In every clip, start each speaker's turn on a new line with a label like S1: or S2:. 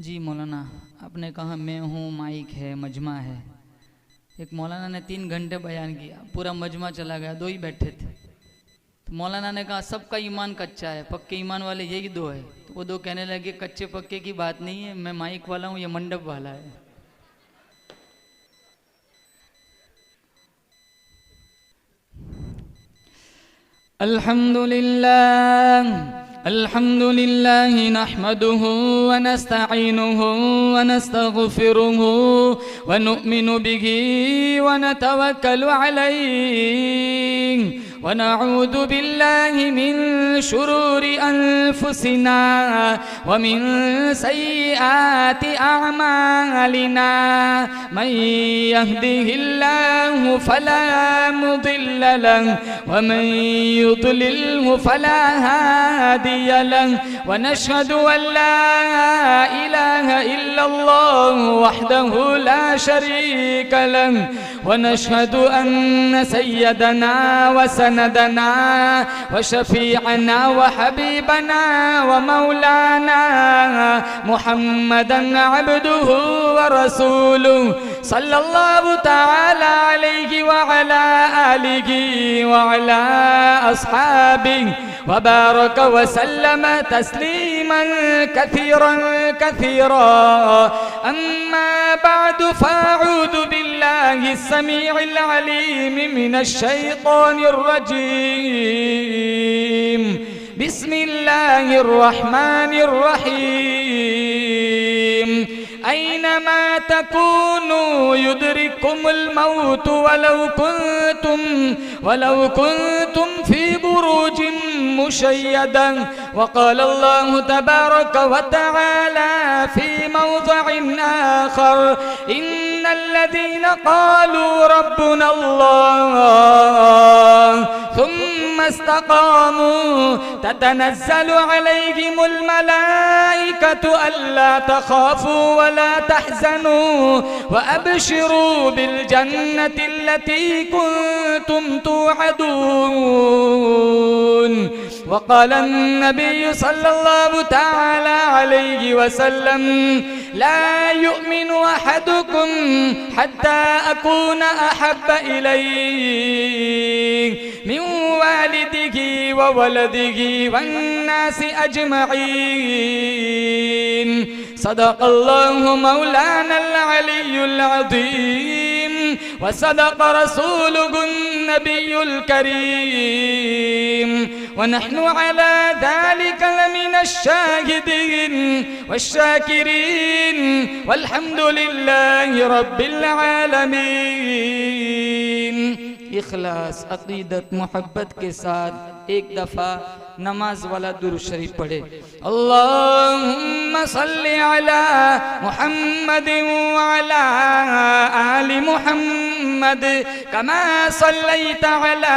S1: जी मौलाना, आपने कहा मैं हूँ, माइक है, मजमा है। एक मौलाना ने 3 घंटे बयान किया, पूरा मजमा चला गया, 2 ही बैठे थे। तो मौलाना ने कहा सबका ईमान कच्चा है, पक्के ईमान वाले यही 2 है। तो वो 2 कहने लगे कच्चे पक्के की बात नहीं है, मैं माइक वाला हूँ, ये मंडप वाला है। अल्हम्दुलिल्लाह अल्हम्दुलिल्लाह नहमदुहु व नस्तईनुहु व नस्तगफिरुहु व नु'मिनु बिही व नतवक्कलु अलैहि व नऊदु बिल्लाहि मिन शुरूरि अनफुसिना व मिन सय्यिआति अअमालिना मन यहदिहिल्लाहु फला मुदिल्ल लहु व मन युद्लिल्हु फला हादिय लहु व नशहदु अन ला इलाहा इल्लल्लाह वहदहु ला शरीक लहु व नशहदु अन्न सय्यदना व सनदना व शफीअना व हबीबना व मौलाना मुहम्मदन अब्दुहु व रसूलुहु सल्लल्लाहु तआला अलैहि व अला आलिहि व अला अस्हाबिहि व बारक व सल्लम तस्लीमन कसीरन कसीरा। अम्मा बअदु फअऊदु बिल्लाहि अस्समीइल अलीम मिनश शैतानिर रजीम। बिस्मिल्लाहिर रहमानिर रहीम। ऐनमा तकूनु युदरिकुमुल मौत वलौ कुंतुम फी बुरूजिन मुशय्यदा। वक़ाल अल्लाहु तबारक व तआला फी मौज़िइन आखर इन्नल्लज़ीना क़ालू रब्बुना अल्लाह थुम्मा इस्तक़ामू ततनज़्ज़लु अलैहिमुल मलाइकतु अल्ला तख़ाफ़ू व ला तहज़नू व अबशिरू बिल जन्नति अल्लती कुंतुम तुअदून। वक़ाल अन्नबिय्यु सल्लल्लाहु तआला अलैहि वसल्लम ला युमिनु अहदुकुम हत्ता अकूना अहब्बा इलैहि मिन वालिदिही व वलदिही वन्नासि अजमईन। सदक़ल्लाहु मौलानल अलियुल अज़ीम व सदक़ रसूलुहुन नबियुल करीम व नहनु अला ज़ालिका लमिनश शाहिदीन वश्शाकिरीन वल्हम्दुलिल्लाहि रब्बिल आलमीन। इखलास, अक़ीदत, मोहब्बत के साथ एक दफ़ा नमाज वाला दुरूद शरीफ पढ़े। अल्लाहुम्मा सल्लि अला मुहम्मद व अला आलि मुहम्मद कमा सल्लैता अला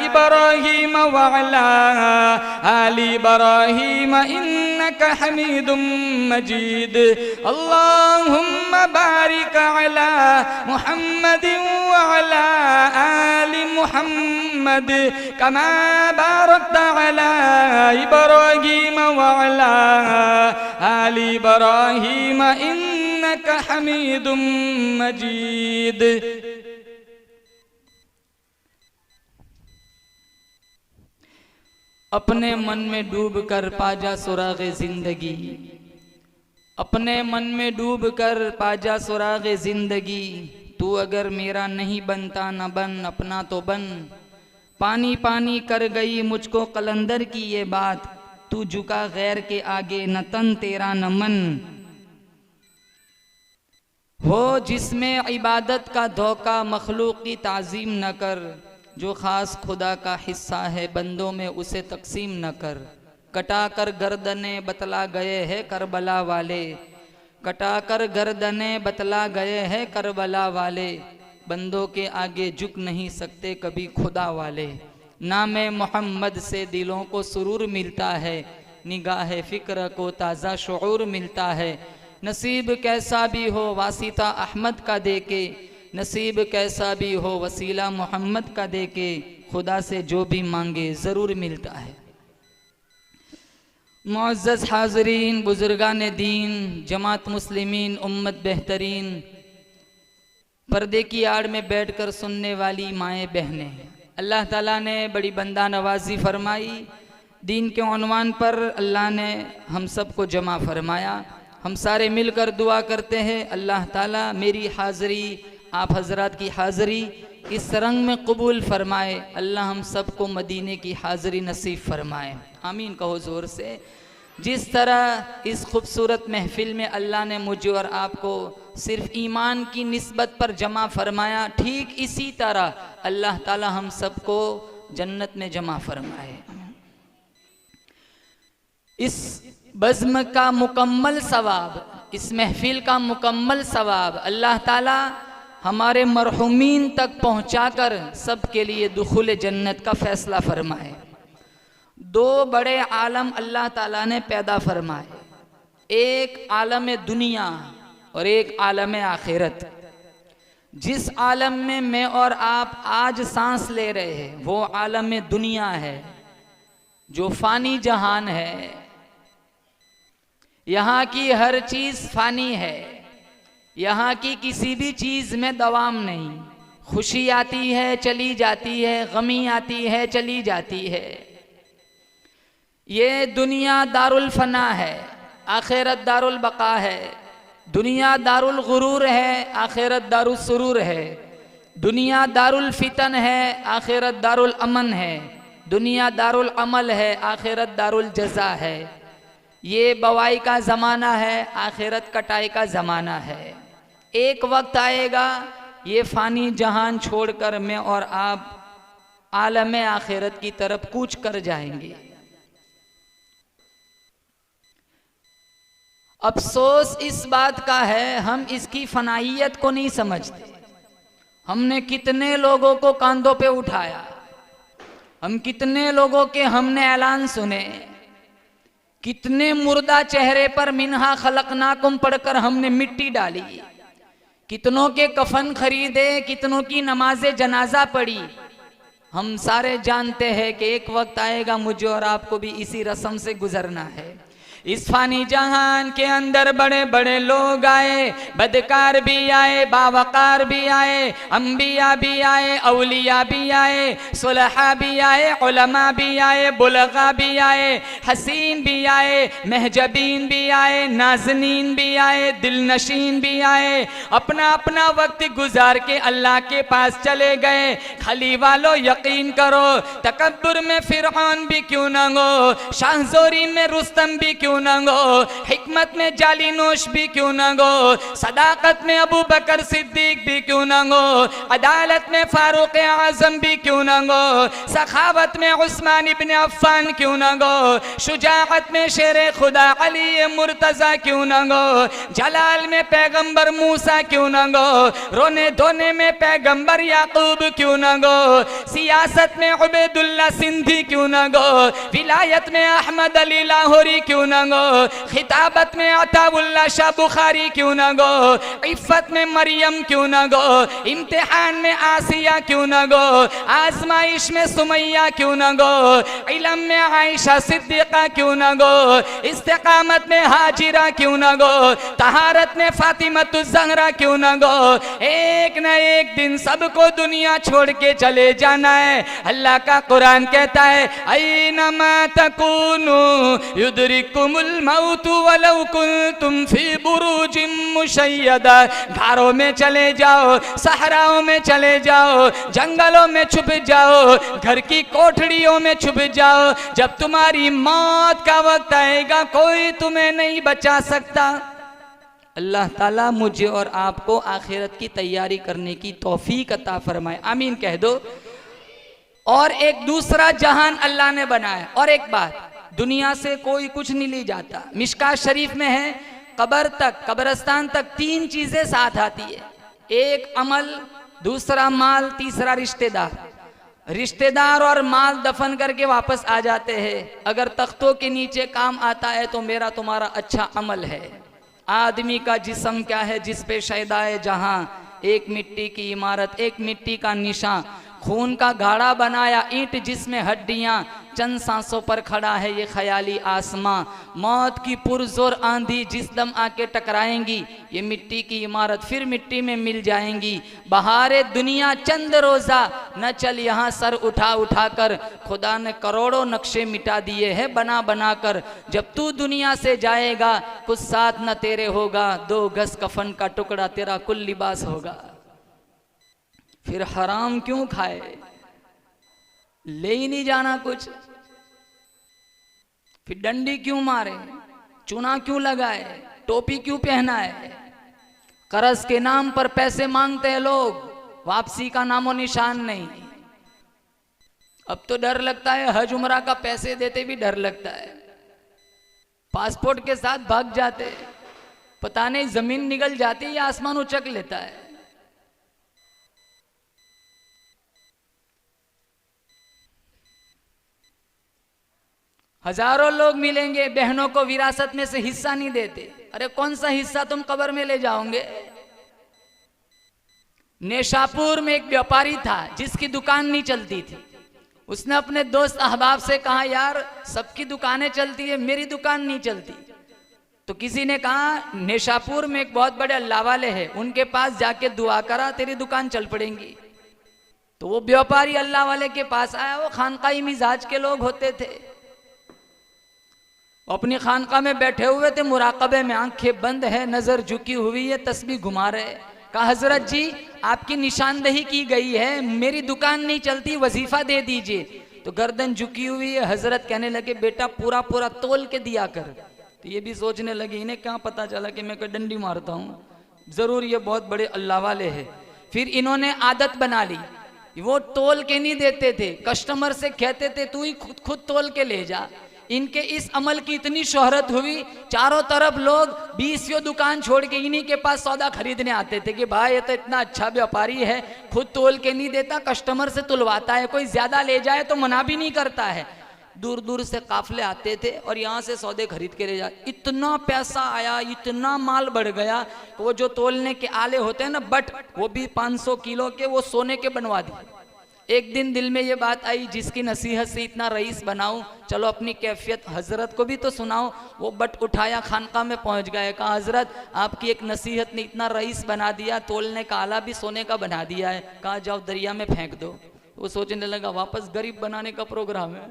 S1: इब्राहीम व अला आलि इब्राहीम इन्नका हमीदुम मजीद। अल्लाहुम्मा बारिक अला मुहम्मद व अला आलि मुहम्मद कमा बारकता अला इब्राहीम व अला आलि इब्राहीम इन्नका हमीदुम मजीद। अपने मन में डूब कर पाजा सुराग़े जिंदगी, अपने मन में डूब कर पाजा सुराग़े जिंदगी। तू अगर मेरा नहीं बनता न बन, अपना तो बन। पानी पानी कर गई मुझको कलंदर की ये बात, तू झुका गैर के आगे न तन तेरा न मन। हो जिसमें इबादत का धोखा, मखलूक की ताज़ीम न कर। जो ख़ास खुदा का हिस्सा है बंदों में उसे तकसीम न कर। कटा कर गर्दने बतला गए हैं करबला वाले, कटा कर गर्दने बतला गए हैं करबला वाले। बंदों के आगे झुक नहीं सकते कभी खुदा वाले। नामे मोहम्मद से दिलों को सुरूर मिलता है, निगाह फ़िक्र को ताज़ा शऊर मिलता है। नसीब कैसा भी हो वासिता अहमद का देके, नसीब कैसा भी हो वसीला मोहम्मद का देके, खुदा से जो भी मांगे ज़रूर मिलता है। मुअज़्ज़ज़ हाज़रीन, बुज़ुर्गान दीन, जमात मुस्लिमीन, उम्मत बेहतरीन, पर्दे की आड़ में बैठकर सुनने वाली माएँ बहनें, अल्लाह ताला ने बड़ी बंदा नवाजी फरमाई। दीन के उन्वान पर अल्लाह ने हम सब को जमा फरमाया। हम सारे मिलकर दुआ करते हैं, अल्लाह ताला मेरी हाज़री, आप हज़रात की हाज़री इस रंग में कबूल फरमाए। अल्लाह हम सब को मदीने की हाज़री नसीब फरमाए, आमीन कहो ज़ोर से। जिस तरह इस खूबसूरत महफिल में अल्लाह ने मुझे और आपको सिर्फ ईमान की निस्बत पर जमा फरमाया, ठीक इसी तरह अल्लाह ताला हम सबको जन्नत में जमा फरमाए। इस बज़्म का मुकम्मल सवाब, इस महफिल का मुकम्मल सवाब अल्लाह ताला हमारे मरहुमीन तक पहुँचाकर सब के लिए दुखुल जन्नत का फ़ैसला फरमाए। दो बड़े आलम अल्लाह ताला ने पैदा फरमाए, एक आलम दुनिया और एक आलम आखिरत। जिस आलम में मैं और आप आज सांस ले रहे हैं वो आलम दुनिया है, जो फ़ानी जहान है। यहाँ की हर चीज़ फ़ानी है, यहाँ की किसी भी चीज़ में दवाम नहीं। खुशी आती है चली जाती है, गमी आती है चली जाती है। ये दुनिया दारुल फना है, आखिरत दारुल बका है। दुनिया दारुल गुरूर है, आखिरत दारुल सुरूर है। दुनिया दारुल फितन है, आखिरत दारुल अमन है। दुनिया दारुल अमल है, आखिरत दारुल जज़ा है। ये बवाई का ज़माना है, आखिरत कटाई का ज़माना है। एक वक्त आएगा ये फ़ानी जहान छोड़कर मैं और आप आलम आखिरत की तरफ कूच कर जाएंगे। अफसोस इस बात का है हम इसकी फनाइयत को नहीं समझते। हमने कितने लोगों को कांधों पे उठाया, हम कितने लोगों के हमने ऐलान सुने, कितने मुर्दा चेहरे पर मिन्हा खलकनाकुम पढ़कर हमने मिट्टी डाली, कितनों के कफन खरीदे, कितनों की नमाज़े जनाजा पढ़ी। हम सारे जानते हैं कि एक वक्त आएगा मुझे और आपको भी इसी रस्म से गुजरना है। इस फानी जहान के अंदर बड़े बड़े लोग आए, बदकार भी आए, बावकार भी आए, अंबिया भी आए, औलिया भी आए, सुलहा भी आए, उलमा भी आए, बुलगा भी आए, हसीन भी आए, महजबीन भी आए, नाजनीन भी आए, दिलनशीन भी आए। अपना अपना वक्त गुजार के अल्लाह के पास चले गए। खली वालों यकीन करो, तकब्बुर में फिरौन भी क्यों न हो, शाहजोरी में रुस्तम भी क्यों न गो, हिकमत में जाली नोश भी क्यों न गो, सदाकत में अबू बकर सिद्दीक भी क्यों न गो, अदालत में फारूक आजम भी क्यों न गो, सखावत में उस्मान इब्न अफ़्फ़ान क्यों न गो, शुजाअत में शेर खुदा अली मुर्तज़ा क्यों न गो, जलाल में पैगंबर मूसा क्यों न गो, रोने धोने में पैगंबर याकूब क्यों न गो, सियासत में उबैदुल्ला सिंधी क्यों न गो, विलायत में अहमद अली लाहौरी क्यों न गो, खिताबत में अताउल्ला शाह बुखारी क्यों न गो, इफ़्फ़त में मरियम क्यों न गो, इम्तिहान में आसिया क्यों न गो, आजमाइश में सुमैया क्यों न गो, इल्म में आयशा सिद्दीक़ा क्यों न गो, इस्तिक़ामत में हाजिरा क्यों न गो, तहारत में फातिमतुज़ ज़हरा क्यों न गो। एक न एक दिन सबको दुनिया छोड़ के चले जाना है। अल्लाह का कुरान कहता है, ऐनमा तकूनु युदरिकुमुल मौतु वलौ कुंतुम फी बुरूजिम मुशय्यदा। घरों में चले जाओ, सहराओं में चले जाओ, जंगलों में छुप जाओ, घर की कोठड़ियों में छुप जाओ। जब तुम्हारी मौत का वक्त आएगा कोई तुम्हें नहीं बचा सकता। अल्लाह ताला मुझे और आपको आखिरत की तैयारी करने की तौफीक अता फरमाए, आमीन कह दो। और एक दूसरा जहान अल्लाह ने बनाया। और एक बात, दुनिया से कोई कुछ नहीं ले जाता। मिशकात शरीफ में है, कब्र तक, कब्रस्तान तक तीन चीजें साथ आती है, एक अमल, दूसरा माल, तीसरा रिश्तेदार। रिश्तेदार और माल दफन करके वापस आ जाते हैं। अगर तख्तों के नीचे काम आता है तो मेरा तुम्हारा अच्छा अमल है। आदमी का जिस्म क्या है जिस पे शैदाए जहां, एक मिट्टी की इमारत, एक मिट्टी का निशान, खून का गाढ़ा बनाया ईंट जिसमें हड्डियां, चंद सांसों पर खड़ा है ये ख्याली आसमां। मौत की पुरजोर आंधी जिस दम आके टकराएंगी, ये मिट्टी की इमारत फिर मिट्टी में मिल जाएंगी। बहारे दुनिया चंद रोजा न चल यहाँ सर उठा उठा कर, खुदा ने करोड़ों नक्शे मिटा दिए हैं बना बना कर। जब तू दुनिया से जाएगा कुछ साथ न तेरे होगा, 2 गज कफन का टुकड़ा तेरा कुल लिबास होगा। फिर हराम क्यों खाए, ले ही नहीं जाना कुछ, फिर डंडी क्यों मारे, चूना क्यों लगाए, टोपी क्यों पहनाए। कर्ज के नाम पर पैसे मांगते हैं लोग, वापसी का नामो निशान नहीं। अब तो डर लगता है, हज उमरा का पैसे देते भी डर लगता है। पासपोर्ट के साथ भाग जाते, पता नहीं जमीन निगल जाती है या आसमान उचक लेता है। हजारों लोग मिलेंगे, बहनों को विरासत में से हिस्सा नहीं देते। अरे कौन सा हिस्सा तुम कब्र में ले जाओगे। नेशापुर में एक व्यापारी था जिसकी दुकान नहीं चलती थी। उसने अपने दोस्त अहबाब से कहा, यार सबकी दुकानें चलती है, मेरी दुकान नहीं चलती। तो किसी ने कहा, नेशापुर में एक बहुत बड़े अल्लाह वाले हैं, उनके पास जाके दुआ करा, तेरी दुकान चल पड़ेगी। तो वो व्यापारी अल्लाह वाले के पास आया। वो खानकाई मिजाज के लोग होते थे, अपनी खानका में बैठे हुए थे, मुराकबे में, आंखें बंद है, नजर झुकी हुई है, तस्बीह घुमा रहे। कहा, हजरत जी आपकी निशानदही की गई है, मेरी दुकान नहीं चलती, वजीफा दे दीजिए। तो गर्दन झुकी हुई है। हजरत कहने लगे, बेटा पूरा पूरा तोल के दिया कर। तो ये भी सोचने लगे, इन्हें क्या पता चला कि मैं कोई डंडी मारता हूँ, जरूर ये बहुत बड़े अल्लाह वाले हैं। फिर इन्होंने आदत बना ली, वो तोल के नहीं देते थे, कस्टमर से कहते थे तू ही खुद तोल के ले जा। इनके इस अमल की इतनी शोहरत हुई, चारों तरफ लोग 20 दुकान छोड़ के इन्हीं के पास सौदा खरीदने आते थे कि भाई ये तो इतना अच्छा व्यापारी है, खुद तोल के नहीं देता, कस्टमर से तुलवाता है, कोई ज्यादा ले जाए तो मना भी नहीं करता है। दूर दूर से काफले आते थे और यहाँ से सौदे खरीद के ले जाते। इतना पैसा आया, इतना माल बढ़ गया, वो जो तोलने के आले होते हैं ना, बट वो भी 500 किलो के, वो सोने के बनवा दिए। एक दिन दिल में ये बात आई, जिसकी नसीहत से इतना रईस बनाऊं, चलो अपनी कैफियत हजरत को भी तो सुनाऊं। वो बट उठाया, खानका में पहुंच गए। कहा, हजरत आपकी एक नसीहत ने इतना रईस बना दिया, तोलने का आला भी सोने का बना दिया है। कहा, जाओ दरिया में फेंक दो। वो सोचने लगा, वापस गरीब बनाने का प्रोग्राम है,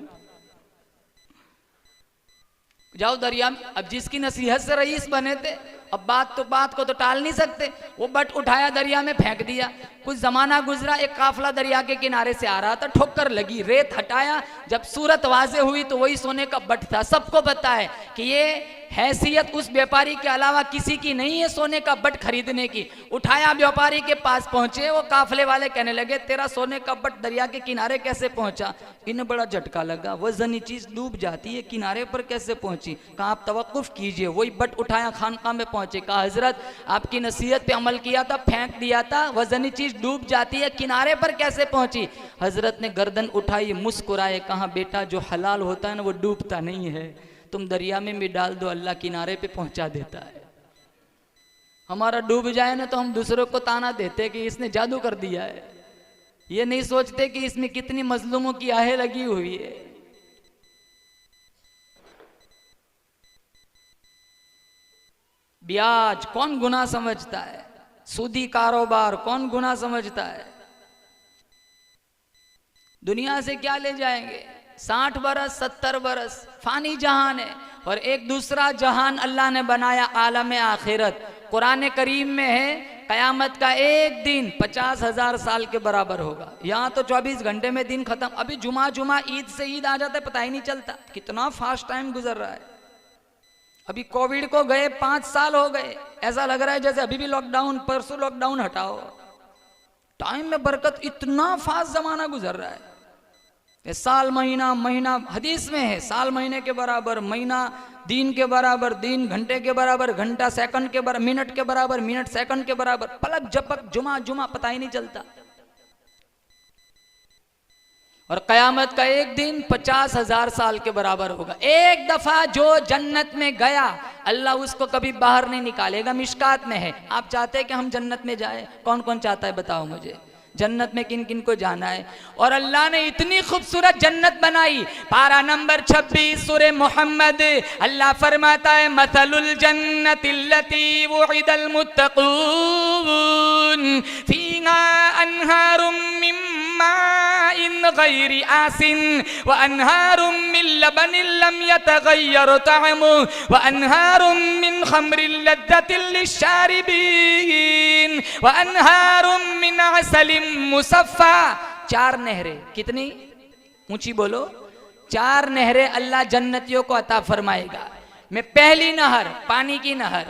S1: जाओ दरिया में। अब जिसकी नसीहत से रईस बने थे, अब बात को तो टाल नहीं सकते। वो बट उठाया, दरिया में फेंक दिया। कुछ जमाना गुजरा, एक काफला दरिया के किनारे से आ रहा था, ठोकर लगी, रेत हटाया, जब सूरत वाजे हुई तो वही सोने का बट था। सबको पता है कि ये हैसियत उस व्यापारी के अलावा किसी की नहीं है सोने का बट खरीदने की। उठाया, व्यापारी के पास पहुंचे, वो काफले वाले कहने लगे, तेरा सोने का बट दरिया के किनारे कैसे पहुंचा। इन्हें बड़ा झटका लगा, वजनी चीज डूब जाती है, किनारे पर कैसे पहुंची। कहा, आप तवक्कुफ कीजिए। वही बट उठाया, खानका में पहुंचे। कहा, हजरत आपकी नसीहत पे अमल किया था, फेंक दिया था, वजनी चीज डूब जाती है, किनारे पर कैसे पहुंची। हजरत ने गर्दन उठाई, मुस्कुराए, कहा, बेटा जो हलाल होता है ना वो डूबता नहीं है, तुम दरिया में भी डाल दो, अल्लाह किनारे पे पहुंचा देता है। हमारा डूब जाए ना तो हम दूसरों को ताना देते कि इसने जादू कर दिया है, ये नहीं सोचते कि इसमें कितनी मजलूमों की आहें लगी हुई है। ब्याज कौन गुनाह समझता है, सूदी कारोबार कौन गुनाह समझता है। दुनिया से क्या ले जाएंगे, 60 बरस 70 बरस फानी जहान है, और एक दूसरा जहान अल्लाह ने बनाया, आलम आखिरत। कुरान करीम में है, कयामत का एक दिन 50,000 साल के बराबर होगा। यहाँ तो 24 घंटे में दिन खत्म। अभी जुमा ईद से ईद आ जाता है, पता ही नहीं चलता, कितना फास्ट टाइम गुजर रहा है। अभी कोविड को गए 5 साल हो गए, ऐसा लग रहा है जैसे अभी भी लॉकडाउन, परसों लॉकडाउन हटाओ। टाइम में बरकत, इतना फास्ट जमाना गुजर रहा है। साल महीना, महीना हदीस में है, साल महीने के बराबर, महीना दिन के बराबर, दिन घंटे के बराबर, घंटा सेकंड के बराबर, मिनट के बराबर, मिनट सेकंड के बराबर, पलक झपक, जुमा पता ही नहीं चलता। और कयामत का एक दिन 50,000 साल के बराबर होगा। एक दफा जो जन्नत में गया, अल्लाह उसको कभी बाहर नहीं निकालेगा। मिशकात में है। आप चाहते हैं कि हम जन्नत में जाए, कौन कौन चाहता है बताओ मुझे। जन्नत में किन किन को जाना है। और अल्लाह ने इतनी खूबसूरत जन्नत बनाई, पारा नंबर 26 सूरे मोहम्मद, अल्लाह फरमाता है मसलुल जन्नतिल्लती वुइदल मुत्तकून फीहा अनहारुम मिन माइन गैरि आसिन व अनहारुम मिन लबनिन लम यतगय्यर तअमुहु व अनहारुम मिन खम्रिन लज़्ज़तिन लिश्शारिबीन व अनहारुम मिन असलिन मुसफ़्फ़ा। 4 नहरें, कितनी ऊंची बोलो, 4 नहरें अल्लाह जन्नतियों को अता फरमाएगा। में पहली नहर पानी की नहर,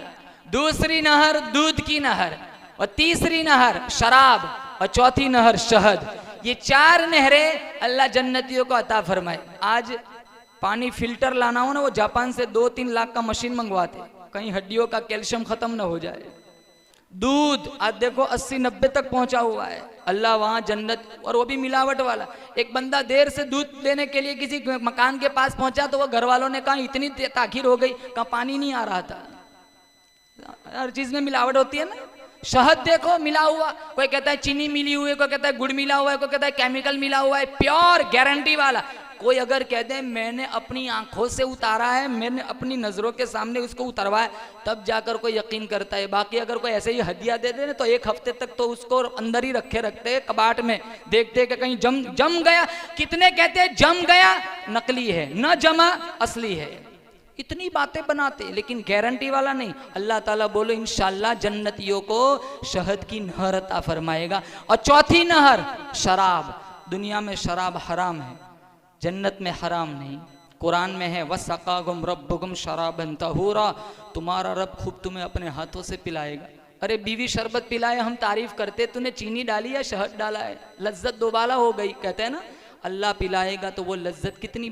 S1: दूसरी नहर दूध की नहर, और तीसरी नहर शराब, और चौथी नहर शहद। ये 4 नहरें अल्लाह जन्नतियों को अता फरमाए। आज पानी फिल्टर लाना हो ना, वो जापान से 2-3 लाख का मशीन मंगवाते, कहीं हड्डियों का कैल्शियम खत्म ना हो जाए। दूध आज देखो 80-90 तक पहुंचा हुआ है। अल्लाह वहां जन्नत, और वो भी मिलावट वाला। एक बंदा देर से दूध लेने के लिए किसी मकान के पास पहुंचा तो वो घर वालों ने कहा इतनी ताखीर हो गई, कहा पानी नहीं आ रहा था। हर चीज में मिलावट होती है ना। शहद देखो मिला हुआ, कोई कहता है चीनी मिली हुई है, कोई कहता है गुड़ मिला हुआ है, कोई कहता है केमिकल मिला हुआ है, प्योर गारंटी वाला। कोई अगर कह दे मैंने अपनी आंखों से उतारा है, मैंने अपनी नजरों के सामने उसको उतरवाया, तब जाकर कोई यकीन करता है। बाकी अगर कोई ऐसे ही हदिया दे दे ना तो 1 हफ्ते तक तो उसको अंदर ही रखे रखते कबाट में, देखते कि कहीं जम गया। कितने कहते हैं जम गया नकली है, न जमा असली है। इतनी बातें बनाते लेकिन गारंटी वाला नहीं। अल्लाह ताला बोलो इंशाअल्लाह जन्नतियों को शहद की नहर अता फरमाएगा। और चौथी नहर शराब। दुनिया में शराब हराम है, जन्नत में हराम नहीं। कुरान में है वसक़ाकुम रब्बुकुम शराबन तहूरा, तुम्हारा रब खूब तुम्हें अपने हाथों से पिलाएगा। अरे बीवी शरबत पिलाए हम तारीफ करते, तूने चीनी डाली या शहद डाला है, लज्जत दोबाला हो गई। कहते हैं ना अल्लाह पिलाएगा तो वो लज्जत कितनी,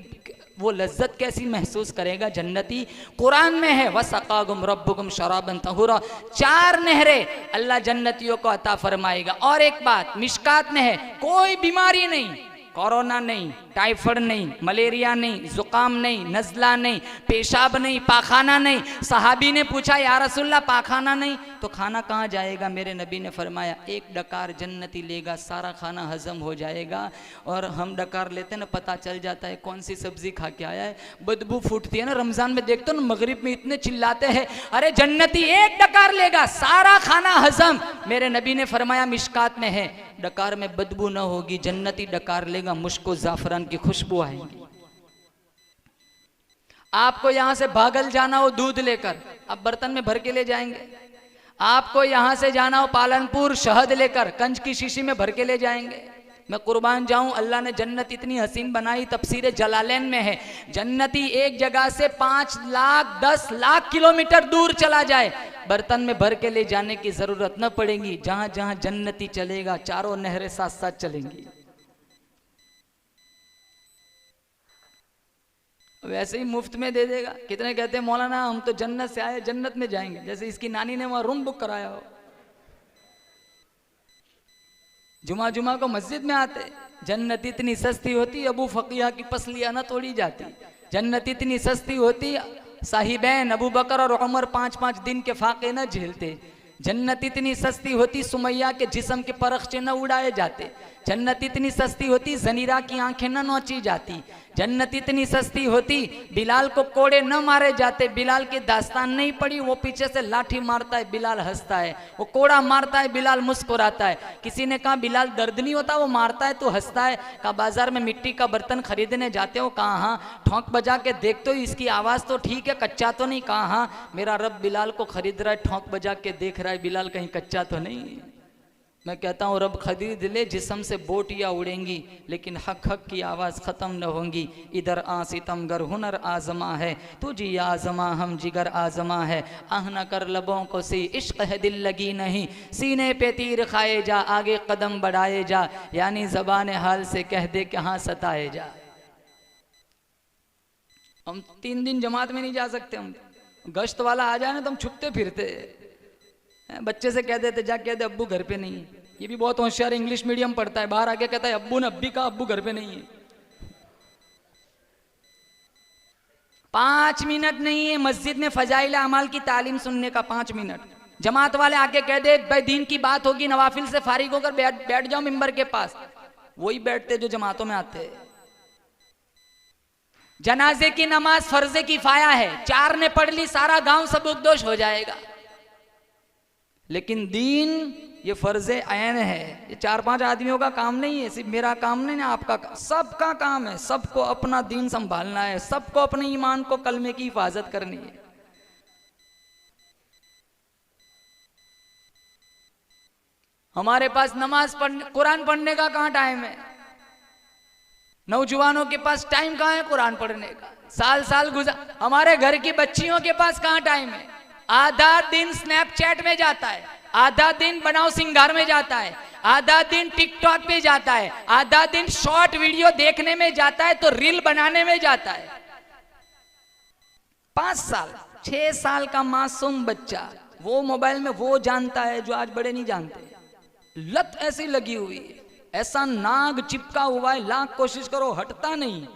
S1: वो लज्जत कैसी महसूस करेगा जन्नती। कुरान में है वसक़ाकुम रब्बुकुम शराबन तहूरा, 4 नहरें अल्लाह जन्नतियों को अता फरमाएगा। और एक बात मिशकात में है, कोई बीमारी नहीं, कोरोना नहीं, टाइफाइड नहीं, मलेरिया नहीं, जुकाम नहीं, नज़ला नहीं, पेशाब नहीं, पाखाना नहीं। सहाबी ने पूछा या रसूलल्लाह पाखाना नहीं तो खाना कहाँ जाएगा? मेरे नबी ने फरमाया 1 डकार जन्नती लेगा, सारा खाना हजम हो जाएगा। और हम डकार लेते ना, पता चल जाता है कौन सी सब्जी खा के आया है, बदबू फूटती है ना। रमजान में देखते हो ना, मगरिब में इतने चिल्लाते हैं, अरे जन्नती 1 डकार लेगा सारा खाना हजम। मेरे नबी ने फरमाया मिशकात में है, डकार में बदबू ना होगी, जन्नती डकार लेगा, मुश्को जाफरान की खुशबू आएगी। आपको यहां से भागल जाना हो दूध लेकर, आप बर्तन में भर के ले जाएंगे। आपको यहां से जाना हो पालनपुर, शहद लेकर कंच की शीशी में भर के ले जाएंगे। मैं कुर्बान जाऊं, अल्लाह ने जन्नत इतनी हसीन बनाई, तफसीर जलालैन में है, जन्नती एक जगह से 5 लाख 10 लाख किलोमीटर दूर चला जाए, बर्तन में भर के ले जाने की जरूरत न पड़ेगी। जहां जहां जन्नती चलेगा, चारों नहरें साथ साथ चलेंगी। वैसे ही मुफ्त में दे देगा। कितने कहते हैं मौलाना हम तो जन्नत से आए, जन्नत में जाएंगे, जैसे इसकी नानी ने वहां रूम बुक कराया हो। जुमा को मस्जिद में आते, जन्नत इतनी सस्ती होती, अबू फकीहा की पसलियां न तोड़ी जाती। जन्नत इतनी सस्ती होती, साहिबैन अबू बकर और उमर 5-5 दिन के फाके न झेलते। जन्नत इतनी सस्ती होती, सुमैया के जिस्म के परख्चे न उड़ाए जाते। जन्नत इतनी सस्ती होती, जनीरा की आंखें न नोची जाती। जन्नत इतनी सस्ती होती, बिलाल को कोड़े न मारे जाते। बिलाल की दास्तान नहीं पड़ी, वो पीछे से लाठी मारता है, बिलाल हंसता है, वो कोड़ा मारता है, बिलाल मुस्कुराता है। किसी ने कहा बिलाल दर्द नहीं होता, वो मारता है तो हंसता है। कहा बाजार में मिट्टी का बर्तन खरीदने जाते हो? कहा हाँ। ठोंक बजा के देखते हो इसकी आवाज़ तो ठीक है, कच्चा तो नहीं? कहा हाँ। मेरा रब बिलाल को खरीद रहा है, ठोंक बजा के देख रहा है, बिलाल कहीं कच्चा तो नहीं। मैं कहता हूँ रब खरीद ले, जिस्म से बोटियाँ उड़ेंगी लेकिन हक हक की आवाज़ ख़त्म न होंगी। इधर आ सितमगर हुनर आज़मा है, तुझी आज़मा हम जिगर आज़मा है। आह न कर लबों को सी इश्क है दिल लगी नहीं, सीने पे तीर खाए जा, आगे कदम बढ़ाए जा, यानी ज़बान हाल से कह दे कि हाँ सताए जा। हम 3 दिन जमात में नहीं जा सकते, हम गश्त वाला आ जाए ना तो हम छुपते फिरते। बच्चे से कह देते, जा कह दे अब्बू घर पे नहीं है। ये भी बहुत होशियार इंग्लिश मीडियम पढ़ता है, बाहर आके कहता है अब्बू ने अब्बी कहा अब्बू घर पे नहीं है। 5 मिनट नहीं है मस्जिद में फजाइल अमाल की तालीम सुनने का, 5 मिनट। जमात वाले आके कह दे भाई दीन की बात होगी, नवाफिल से फारिग होकर बैठ जाओ मिंबर के पास, वही बैठते जो जमातों में आते हैं। जनाजे की नमाज फर्जे किफाया है, 4 ने पढ़ ली सारा गांव सबकदोश हो जाएगा। लेकिन दीन ये फर्जे ऐन है, ये 4-5 आदमियों का काम नहीं है, सिर्फ मेरा काम नहीं है, आपका सबका काम है। सबको अपना दीन संभालना है, सबको अपने ईमान को, कलमे की हिफाजत करनी है। हमारे पास नमाज पढ़ने, कुरान पढ़ने का कहां टाइम है? नौजवानों के पास टाइम कहां है कुरान पढ़ने का? साल साल गुजार। हमारे घर की बच्चियों के पास कहां टाइम है? आधा दिन स्नैपचैट में जाता है, आधा दिन बनाओ सिंगार में जाता है, आधा दिन टिकटॉक पे जाता है, आधा दिन शॉर्ट वीडियो देखने में जाता है, तो रील बनाने में जाता है। 5 साल 6 साल का मासूम बच्चा वो मोबाइल में वो जानता है जो आज बड़े नहीं जानते। लत ऐसी लगी हुई है, ऐसा नाग चिपका हुआ है, लाख कोशिश करो हटता नहीं।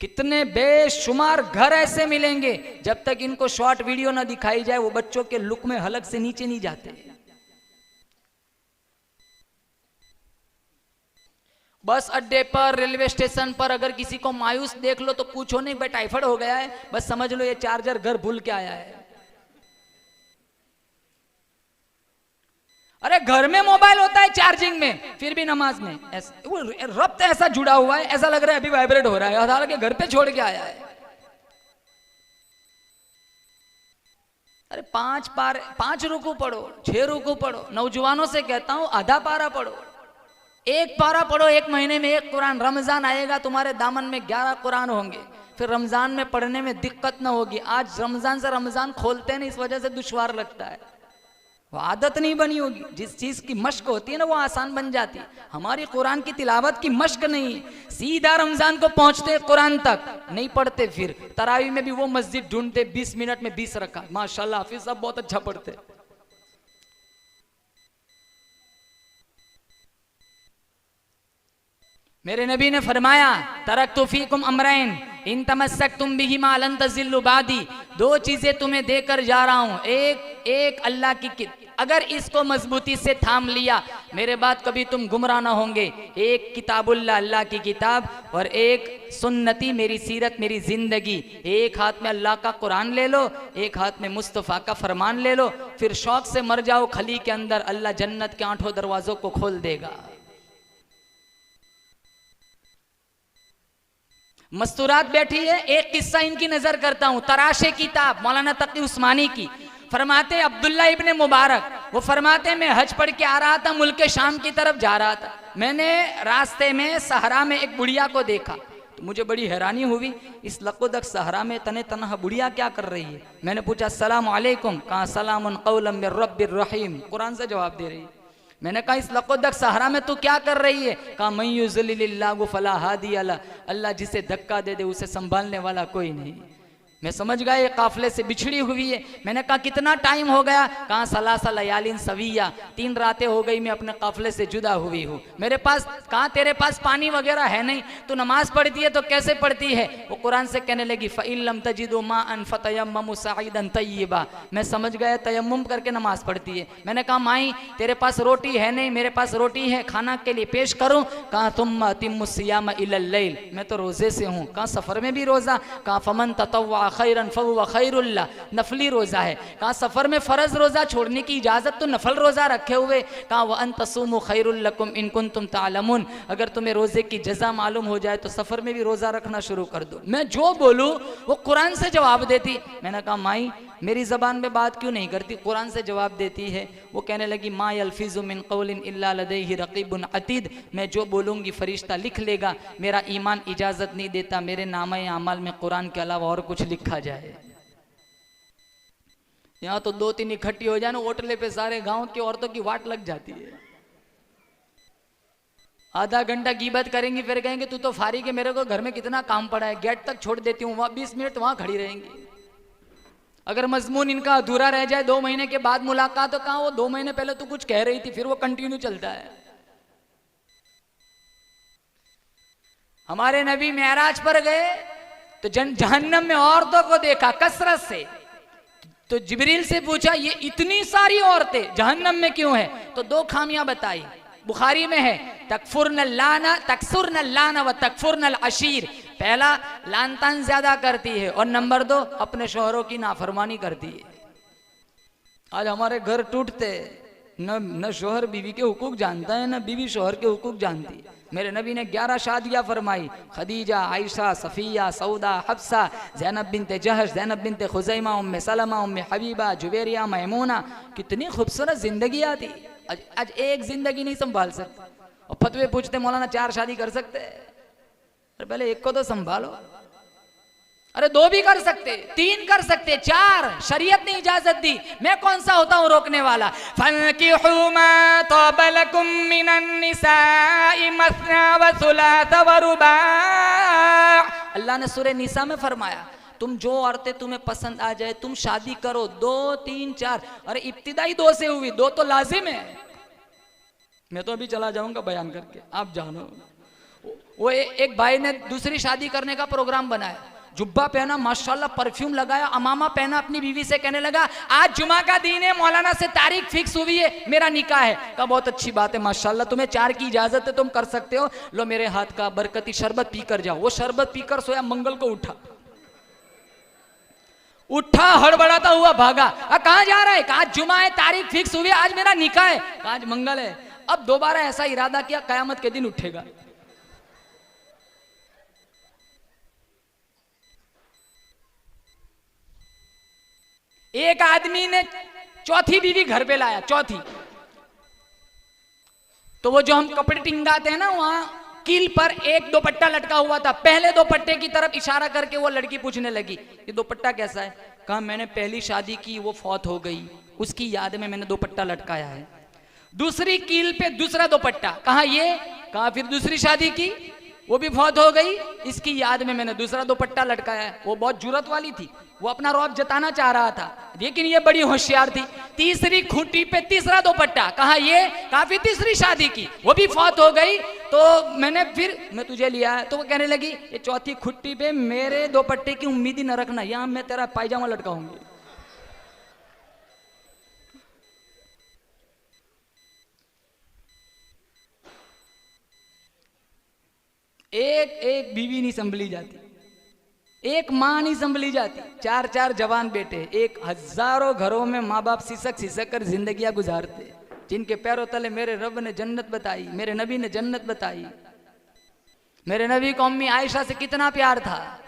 S1: कितने बेशुमार घर ऐसे मिलेंगे, जब तक इनको शॉर्ट वीडियो ना दिखाई जाए वो बच्चों के लुक में हलक से नीचे नहीं जाते। बस अड्डे पर, रेलवे स्टेशन पर अगर किसी को मायूस देख लो तो पूछो नहीं भाई टाइफाइड हो गया है, बस समझ लो ये चार्जर घर भूल के आया है। अरे घर में मोबाइल होता है चार्जिंग में, फिर भी नमाज में वो रब्त ऐसा जुड़ा हुआ है, ऐसा लग रहा है अभी वाइब्रेट हो रहा है, हालांकि घर पे छोड़ के आया है। अरे 5 रुकू पढ़ो, 6 रुकू पढ़ो। नौजवानों से कहता हूं आधा पारा पढ़ो, 1 पारा पढ़ो, 1 महीने में 1 कुरान। रमजान आएगा तुम्हारे दामन में 11 कुरान होंगे, फिर रमजान में पढ़ने में दिक्कत ना होगी। आज रमजान से रमजान खोलते नहीं, इस वजह से दुश्वार लगता है, वो आदत नहीं बनी होगी। जिस चीज की मश्क होती है ना वो आसान बन जाती है। हमारी कुरान की तिलावत की मश्क नहीं, सीधा रमजान को पहुंचते कुरान तक नहीं पढ़ते, फिर तरावी में भी वो मस्जिद ढूंढते 20 मिनट में 20 रखा, माशाल्लाह हाफिज साहब बहुत अच्छा पढ़ते। मेरे नबी ने फरमाया तरक्तु फीकुम अमरैन इन तमस्सकतुम बिहिमा लन तज़िल्लु बादी। 2 चीजें तुम्हें देकर जा रहा हूं, एक अल्लाह की, अगर इसको मजबूती से थाम लिया मेरे बाद कभी तुम गुमराह ना होंगे। एक किताबुल्लाह, अल्लाह की किताब, और एक सुन्नती, मेरी सीरत, मेरी जिंदगी। एक हाथ में अल्लाह का कुरान ले लो, एक हाथ में मुस्तफ़ा का फरमान ले लो, फिर शौक से मर जाओ खली के अंदर, अल्लाह जन्नत के 8 दरवाजों को खोल देगा। मस्तूरात बैठी है, एक किस्सा इनकी नजर करता हूं, तराशे किताब मौलाना तकी उस्मानी की। फरमाते अब्दुल्ला इब्ने मुबारक, वो फरमाते मैं हज पढ़ के आ रहा था, मुल्क शाम की तरफ जा रहा था, मैंने रास्ते में सहरा में एक बुढ़िया को देखा, तो मुझे बड़ी हैरानी हुई, इस लक़ुदक सहरा में तने तनहा बुढ़िया क्या कर रही है। मैंने पूछा अस्सलाम अलैकुम, कहा सलामुन क़ौलन मिर रब्बिर रहीम, कुरान से जवाब दे रही है। मैंने कहा इस लक़ुदक सहरा में तू क्या कर रही है? कहा मैं युज़्लिलिल्लाहु फला हादिया ला, अल्लाह जिसे धक्का दे दे उसे संभालने वाला कोई नहीं। मैं समझ गया ये काफिले से बिछड़ी हुई है। मैंने कहा कितना टाइम हो गया? कहा सलासा लयालिन सविया, 3 रातें हो गई मैं अपने काफिले से जुदा हुई हूँ। मेरे पास, कहा तेरे पास पानी वगैरह है नहीं, तो नमाज पढ़ती है तो कैसे पढ़ती है? वो कुरान से कहने लगी फ़इल्लम तजिदु माअन फ़तयम्ममु सईदन तय्यिबा, मैं समझ गया तयम्मुम करके नमाज पढ़ती है। मैंने कहा माई तेरे पास रोटी है नहीं, मेरे पास रोटी है, खाना के लिए पेश करूँ? कहा तुम अतिम्मु सियाम इलल लैल, मैं तो रोज़े से हूँ। कहा सफ़र में भी रोज़ा? कहा फमन ततव्वा खैरन फहुवा खैरुल्लाह, नफली रोज़ा है। कहा सफ़र में फ़र्ज़ रोज़ा छोड़ने की इजाज़त, तो नफल रोज़ा रखे हुए। कहा व अन तसूमु खैरुल लकुम इन कुंतुम तालमून, अगर तुम्हें रोज़े की जज़ा मालूम हो जाए तो सफ़र में भी रोज़ा रखना शुरू कर दो। मैं जो बोलूँ वो कुरान से जवाब देती। मैंने कहा माई मेरी ज़बान में बात क्यों नहीं करती, कुरान से जवाब देती है। वो कहने लगी मा यल्फिज़ु मिन क़ौलिन इल्ला लदैहि रक़ीबुन अतीद, मैं जो बोलूँगी फरिश्ता लिख लेगा, मेरा ईमान इजाज़त नहीं देता मेरे नामे अमाल में कुरान के अलावा और कुछ लिखा जाए। यहाँ तो 2-3 इकट्ठी हो जाए ना होटले पे, सारे गांव की औरतों की वाट लग जाती है। आधा घंटा गीबत करेंगी, फिर कहेंगे तू तो फारिग है, मेरे को घर में कितना काम पड़ा है, गेट तक छोड़ देती हूँ, वहाँ 20 मिनट वहाँ खड़ी रहेंगी। अगर मजमून इनका अधूरा रह जाए 2 महीने के बाद मुलाकात, तो कहाँ वो 2 महीने पहले तो कुछ कह रही थी, फिर वो कंटिन्यू चलता है। हमारे नबी मेराज पर गए तो जहन्नम में औरतों को देखा कसरत से, तो जिब्रील से पूछा ये इतनी सारी औरतें जहन्नम में क्यों है? तो दो खामियां बताई, बुखारी में है, तकफुरन लाना व तकफुरन अशीर। पहला, लान तान ज्यादा करती है, और नंबर 2, अपने शोहरों की नाफरमानी करती है। आज हमारे घर टूटते, न शोहर बीवी के हुकूक जानता है, न बीवी शोहर के हुकूक जानती है। मेरे नबी ने 11 शादियां फरमाई, खदीजा, आयशा, सफिया, सऊदा, हफ्सा, ज़ैनब बिनते जहश, ज़ैनब बिनते खुज़ैमा, उम्मे सलमा, उम्मे हबीबा, जुवेरिया, मैमूना। कितनी खूबसूरत जिंदगी आती। आज एक जिंदगी नहीं संभाल सकते, और फतवे पूछते मौलाना 4 शादी कर सकते? अरे पहले एक को तो संभालो। अरे 2 भी कर सकते, 3 कर सकते, 4 शरीयत ने इजाजत दी। मैं कौन सा होता हूं रोकने वाला? फन्किहू मा तौबा लकुम मिनन निसाई मसना व सुलास व रुबा। अल्लाह ने सूरह निसा में फरमाया, तुम जो औरतें तुम्हें पसंद आ जाए तुम शादी करो, 2, 3, 4। अरे इब्तिदाई 2 से हुई, 2 तो लाजिम है। मैं तो अभी चला जाऊंगा बयान करके, आप जानो। वो एक भाई ने दूसरी शादी करने का प्रोग्राम बनाया, जुब्बा पहना, माशाल्लाह, परफ्यूम लगाया, अमामा पहना, अपनी बीवी से कहने लगा आज जुमा का दिन है, मौलाना से तारीख फिक्स हुई है, मेरा निकाह है। कहा बहुत अच्छी बात है माशाल्लाह, तुम्हें 4 की इजाजत है, तुम कर सकते हो, लो मेरे हाथ का बरकती शरबत पीकर जाओ। वो शरबत पीकर सोया, मंगल को उठा हड़बड़ाता हुआ भागा। कहाँ जा रहा है? कहा जुमा है, तारीख फिक्स हुई है, आज मेरा निकाह है। कहा आज मंगल है। अब दोबारा ऐसा इरादा किया, कयामत के दिन उठेगा। एक आदमी ने चौथी बीवी घर पे लाया, चौथी। तो वो जो हम कपड़े टिंगाते हैं ना, वहां कील पर एक दुपट्टा लटका हुआ था। पहले दुपट्टे की तरफ इशारा करके वो लड़की पूछने लगी ये दुपट्टा कैसा है? कहा मैंने पहली शादी की, वो फौत हो गई, उसकी याद में मैंने दुपट्टा लटकाया है। दूसरी कील पे दूसरा दुपट्टा, कहा ये? कहा फिर दूसरी शादी की, वो भी फौत हो गई, इसकी याद में मैंने दूसरा दुपट्टा लटकाया है। वो बहुत जुर्रत वाली थी, वो अपना रौब जताना चाह रहा था, लेकिन ये बड़ी होशियार थी। तीसरी खूंटी पे तीसरा दुपट्टा, कहा ये? काफी तीसरी शादी की, वो भी फौत हो गई, तो मैं तुझे लिया है। तो वो कहने लगी ये चौथी खुट्टी पे मेरे दुपट्टे की उम्मीद ही न रखना, यहां मैं तेरा पायजामा लटकाऊंगी। एक बीवी नहीं संभली जाती, एक माँ नहीं संभली जाती, 4 जवान बेटे, एक हजारों घरों में माँ बाप सिसक कर जिंदगियां गुजारते, जिनके पैरों तले मेरे रब ने जन्नत बताई, मेरे नबी ने जन्नत बताई। मेरे नबी को अम्मी आयशा से कितना प्यार था।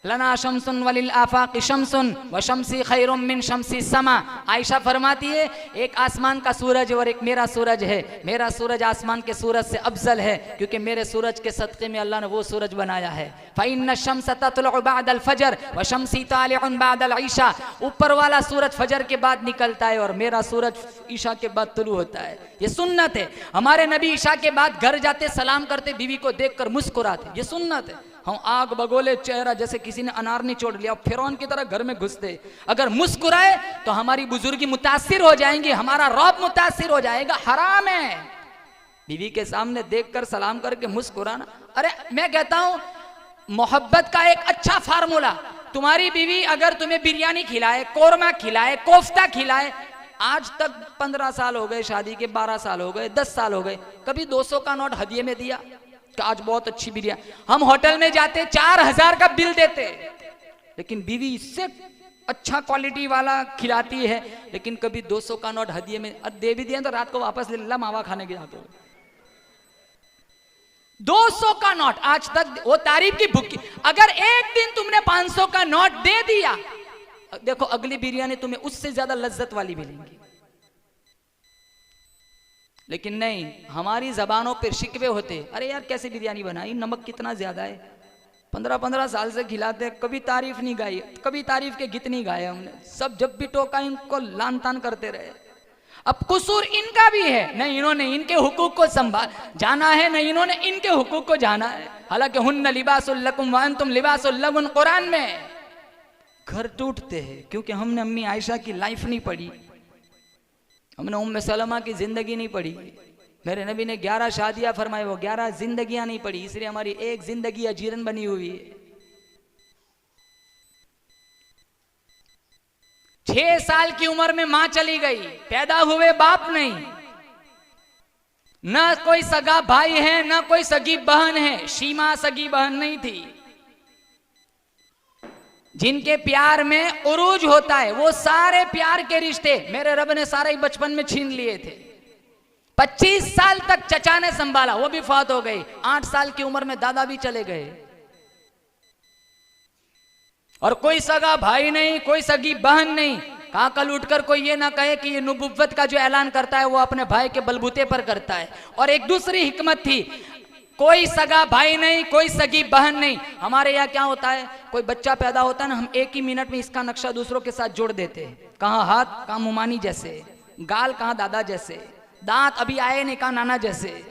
S1: लना शमसुन वलिल आफाक़ि शमसुन व शमसी खैरुम मिन शमसी समा। आयशा फरमाती है एक आसमान का सूरज और एक मेरा सूरज है, मेरा सूरज आसमान के सूरज से अफजल है, क्योंकि मेरे सूरज के सदक़े में अल्लाह ने वो सूरज बनाया है। फ़इन्न शम्स ततलु बअदल फजर व शमसी तालिउन बअदल ईशा। ऊपर वाला सूरज फजर के बाद निकलता है और मेरा सूरज ईशा के बाद तुलू होता है। ये सुन्नत है। हमारे नबी ईशा के बाद घर जाते सलाम करते, बीवी को देखकर मुस्कुराते, ये सुन्नत है। हम आग बगोले चेहरा जैसे किसी ने अनार नहीं छोड़ लिया, फिरौन की तरह घर में घुसते। अगर मुस्कुराए तो हमारी बुजुर्गी मुतासिर हो जाएंगी, हमारा रौब मुतासिर हो जाएगा। हराम है बीवी के सामने देखकर सलाम करके मुस्कुराना। अरे मैं कहता हूं मोहब्बत का एक अच्छा फार्मूला, तुम्हारी बीवी अगर तुम्हें बिरयानी खिलाए, कोरमा खिलाए, कोफ्ता खिलाए, आज तक 15 साल हो गए शादी के, 12 साल हो गए, 10 साल हो गए, कभी 200 का नोट हदिये में दिया? आज बहुत अच्छी बिरयानी, हम होटल में जाते 4000 का बिल देते, लेकिन बीवी इससे अच्छा क्वालिटी वाला खिलाती है, लेकिन कभी 200 का नोट हदिये में दे भी दिया तो रात को वापस ले ला, मावा खाने के जाते। 200 का नोट आज तक वो तारीफ की भूखी। अगर एक दिन तुमने 500 का नोट दे दिया, देखो अगली बिरयानी तुम्हें उससे ज्यादा लज्जत वाली मिलेंगी। लेकिन नहीं, हमारी जबानों पर शिकवे होते, अरे यार कैसे बिरयानी बनाई, नमक कितना ज्यादा है। 15-15 साल से खिलाते, कभी तारीफ नहीं गाई, कभी तारीफ के गीत नहीं गाए हमने। सब जब भी टोका इनको लान तान करते रहे। अब कुसूर इनका भी है, नहीं इन्होंने इनके हुकूक को संभाल जाना है, नहीं इन्होंने इनके हुकूक को जाना है। हालांकि हुन्ना लिबासुल लकुम व अंतुम लिबासुल लहुन कुरान में। घर टूटते हैं क्योंकि हमने अम्मी आयशा की लाइफ नहीं पढ़ी, हमने उम्मे सलमा की जिंदगी नहीं पढ़ी। मेरे नबी ने 11 शादियां फरमाई, वो 11 जिंदगियां नहीं पढ़ी, इसलिए हमारी एक जिंदगी अजीरन बनी हुई है। 6 साल की उम्र में मां चली गई, पैदा हुए बाप नहीं, न कोई सगा भाई है न कोई सगी बहन है। शीमा सगी बहन नहीं थी। जिनके प्यार में उरूज होता है वो सारे प्यार के रिश्ते मेरे रब ने सारे ही बचपन में छीन लिए थे। 25 साल तक चचा ने संभाला, वो भी फौत हो गई। 8 साल की उम्र में दादा भी चले गए। और कोई सगा भाई नहीं, कोई सगी बहन नहीं। कहा कल उठकर कोई ये ना कहे कि ये नुबुव्वत का जो ऐलान करता है वो अपने भाई के बलबूते पर करता है। और एक दूसरी हिकमत थी, कोई सगा भाई नहीं, कोई सगी बहन नहीं। हमारे यहाँ क्या होता है, कोई बच्चा पैदा होता है ना, हम एक ही मिनट में इसका नक्शा दूसरों के साथ जोड़ देते हैं। कहाँ हाथ, कहाँ मुमानी जैसे, गाल कहाँ दादा जैसे, दांत अभी आए नहीं कहाँ नाना जैसे,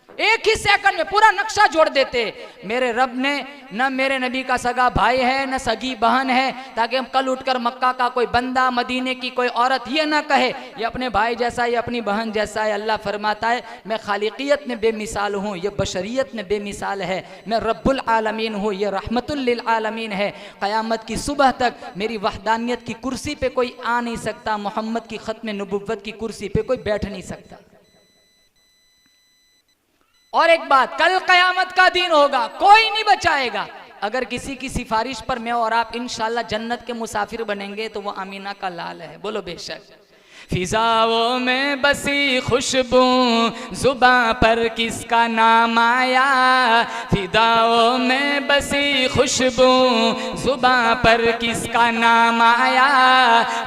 S1: एक ही सेकंड में पूरा नक्शा जोड़ देते। मेरे रब ने न मेरे नबी का सगा भाई है न सगी बहन है, ताकि हम कल उठकर मक्का का कोई बंदा, मदीने की कोई औरत ये ना कहे ये अपने भाई जैसा, ये अपनी बहन जैसा है। अल्लाह फरमाता है मैं खालिकियत में बेमिसाल हूँ, ये बशरियत में बेमिसाल है। मैं रब्बुल आलमीन हूँ, ये रहमतुल लिल आलमीन है। क़यामत की सुबह तक मेरी वहदानियत की कुर्सी पे कोई आ नहीं सकता, मोहम्मद की ख़त्म नबुव्वत की कुर्सी पे कोई बैठ नहीं सकता। और एक बात, कल कयामत का दिन होगा, कोई नहीं बचाएगा। अगर किसी की सिफारिश पर मैं और आप इंशाल्लाह जन्नत के मुसाफिर बनेंगे तो वो आमीना का लाल है। बोलो बेशक। फिजाओं में बसी खुशबू, जुबां पर किसका नाम आया। फिजाओं में बसी खुशबू, जुबां पर किसका नाम आया।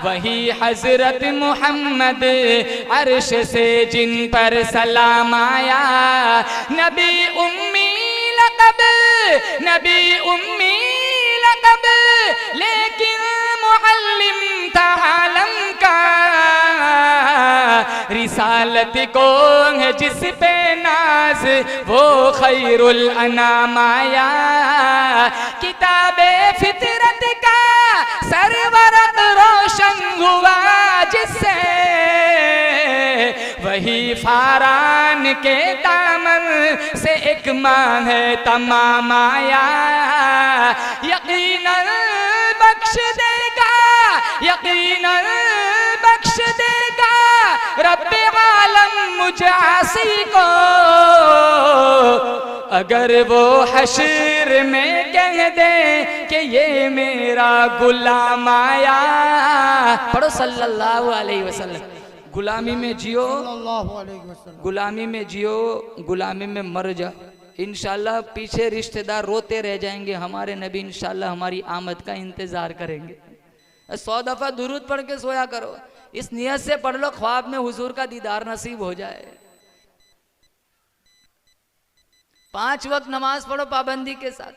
S1: वही हजरत मोहम्मद अर्श से जिन पर सलाम आया। नबी उम्मी लक़ब, नबी उम्मी लक़ब, लेकिन मुअल्लिम था आलम का। रिसालत को है जिस पे नाज, वो खैरुल अनाम आया। किताबे फितरत का सरवरत रोशन हुआ जिससे, वही फारान के दामन से एक माँ है तमाम आया। यकीनन बख्श देगा, यकीनन बख्श देगा रब्बे आलम मुझे आसी को, अगर वो हश्र में कह दे कि ये मेरा गुलाम आया। पढ़ो सल्लल्लाहु अलैहि वसल्लम। गुलामी में जियो, गुलामी में जियो, गुलामी में मर जाओ। इंशाल्लाह पीछे रिश्तेदार रोते रह जाएंगे, हमारे नबी इंशाल्लाह हमारी आमद का इंतजार करेंगे। 100 दफा दुरूद पढ़ के सोया करो, इस नियत से पढ़ लो ख्वाब में हुजूर का दीदार नसीब हो जाए। 5 वक्त नमाज पढ़ो पाबंदी के साथ।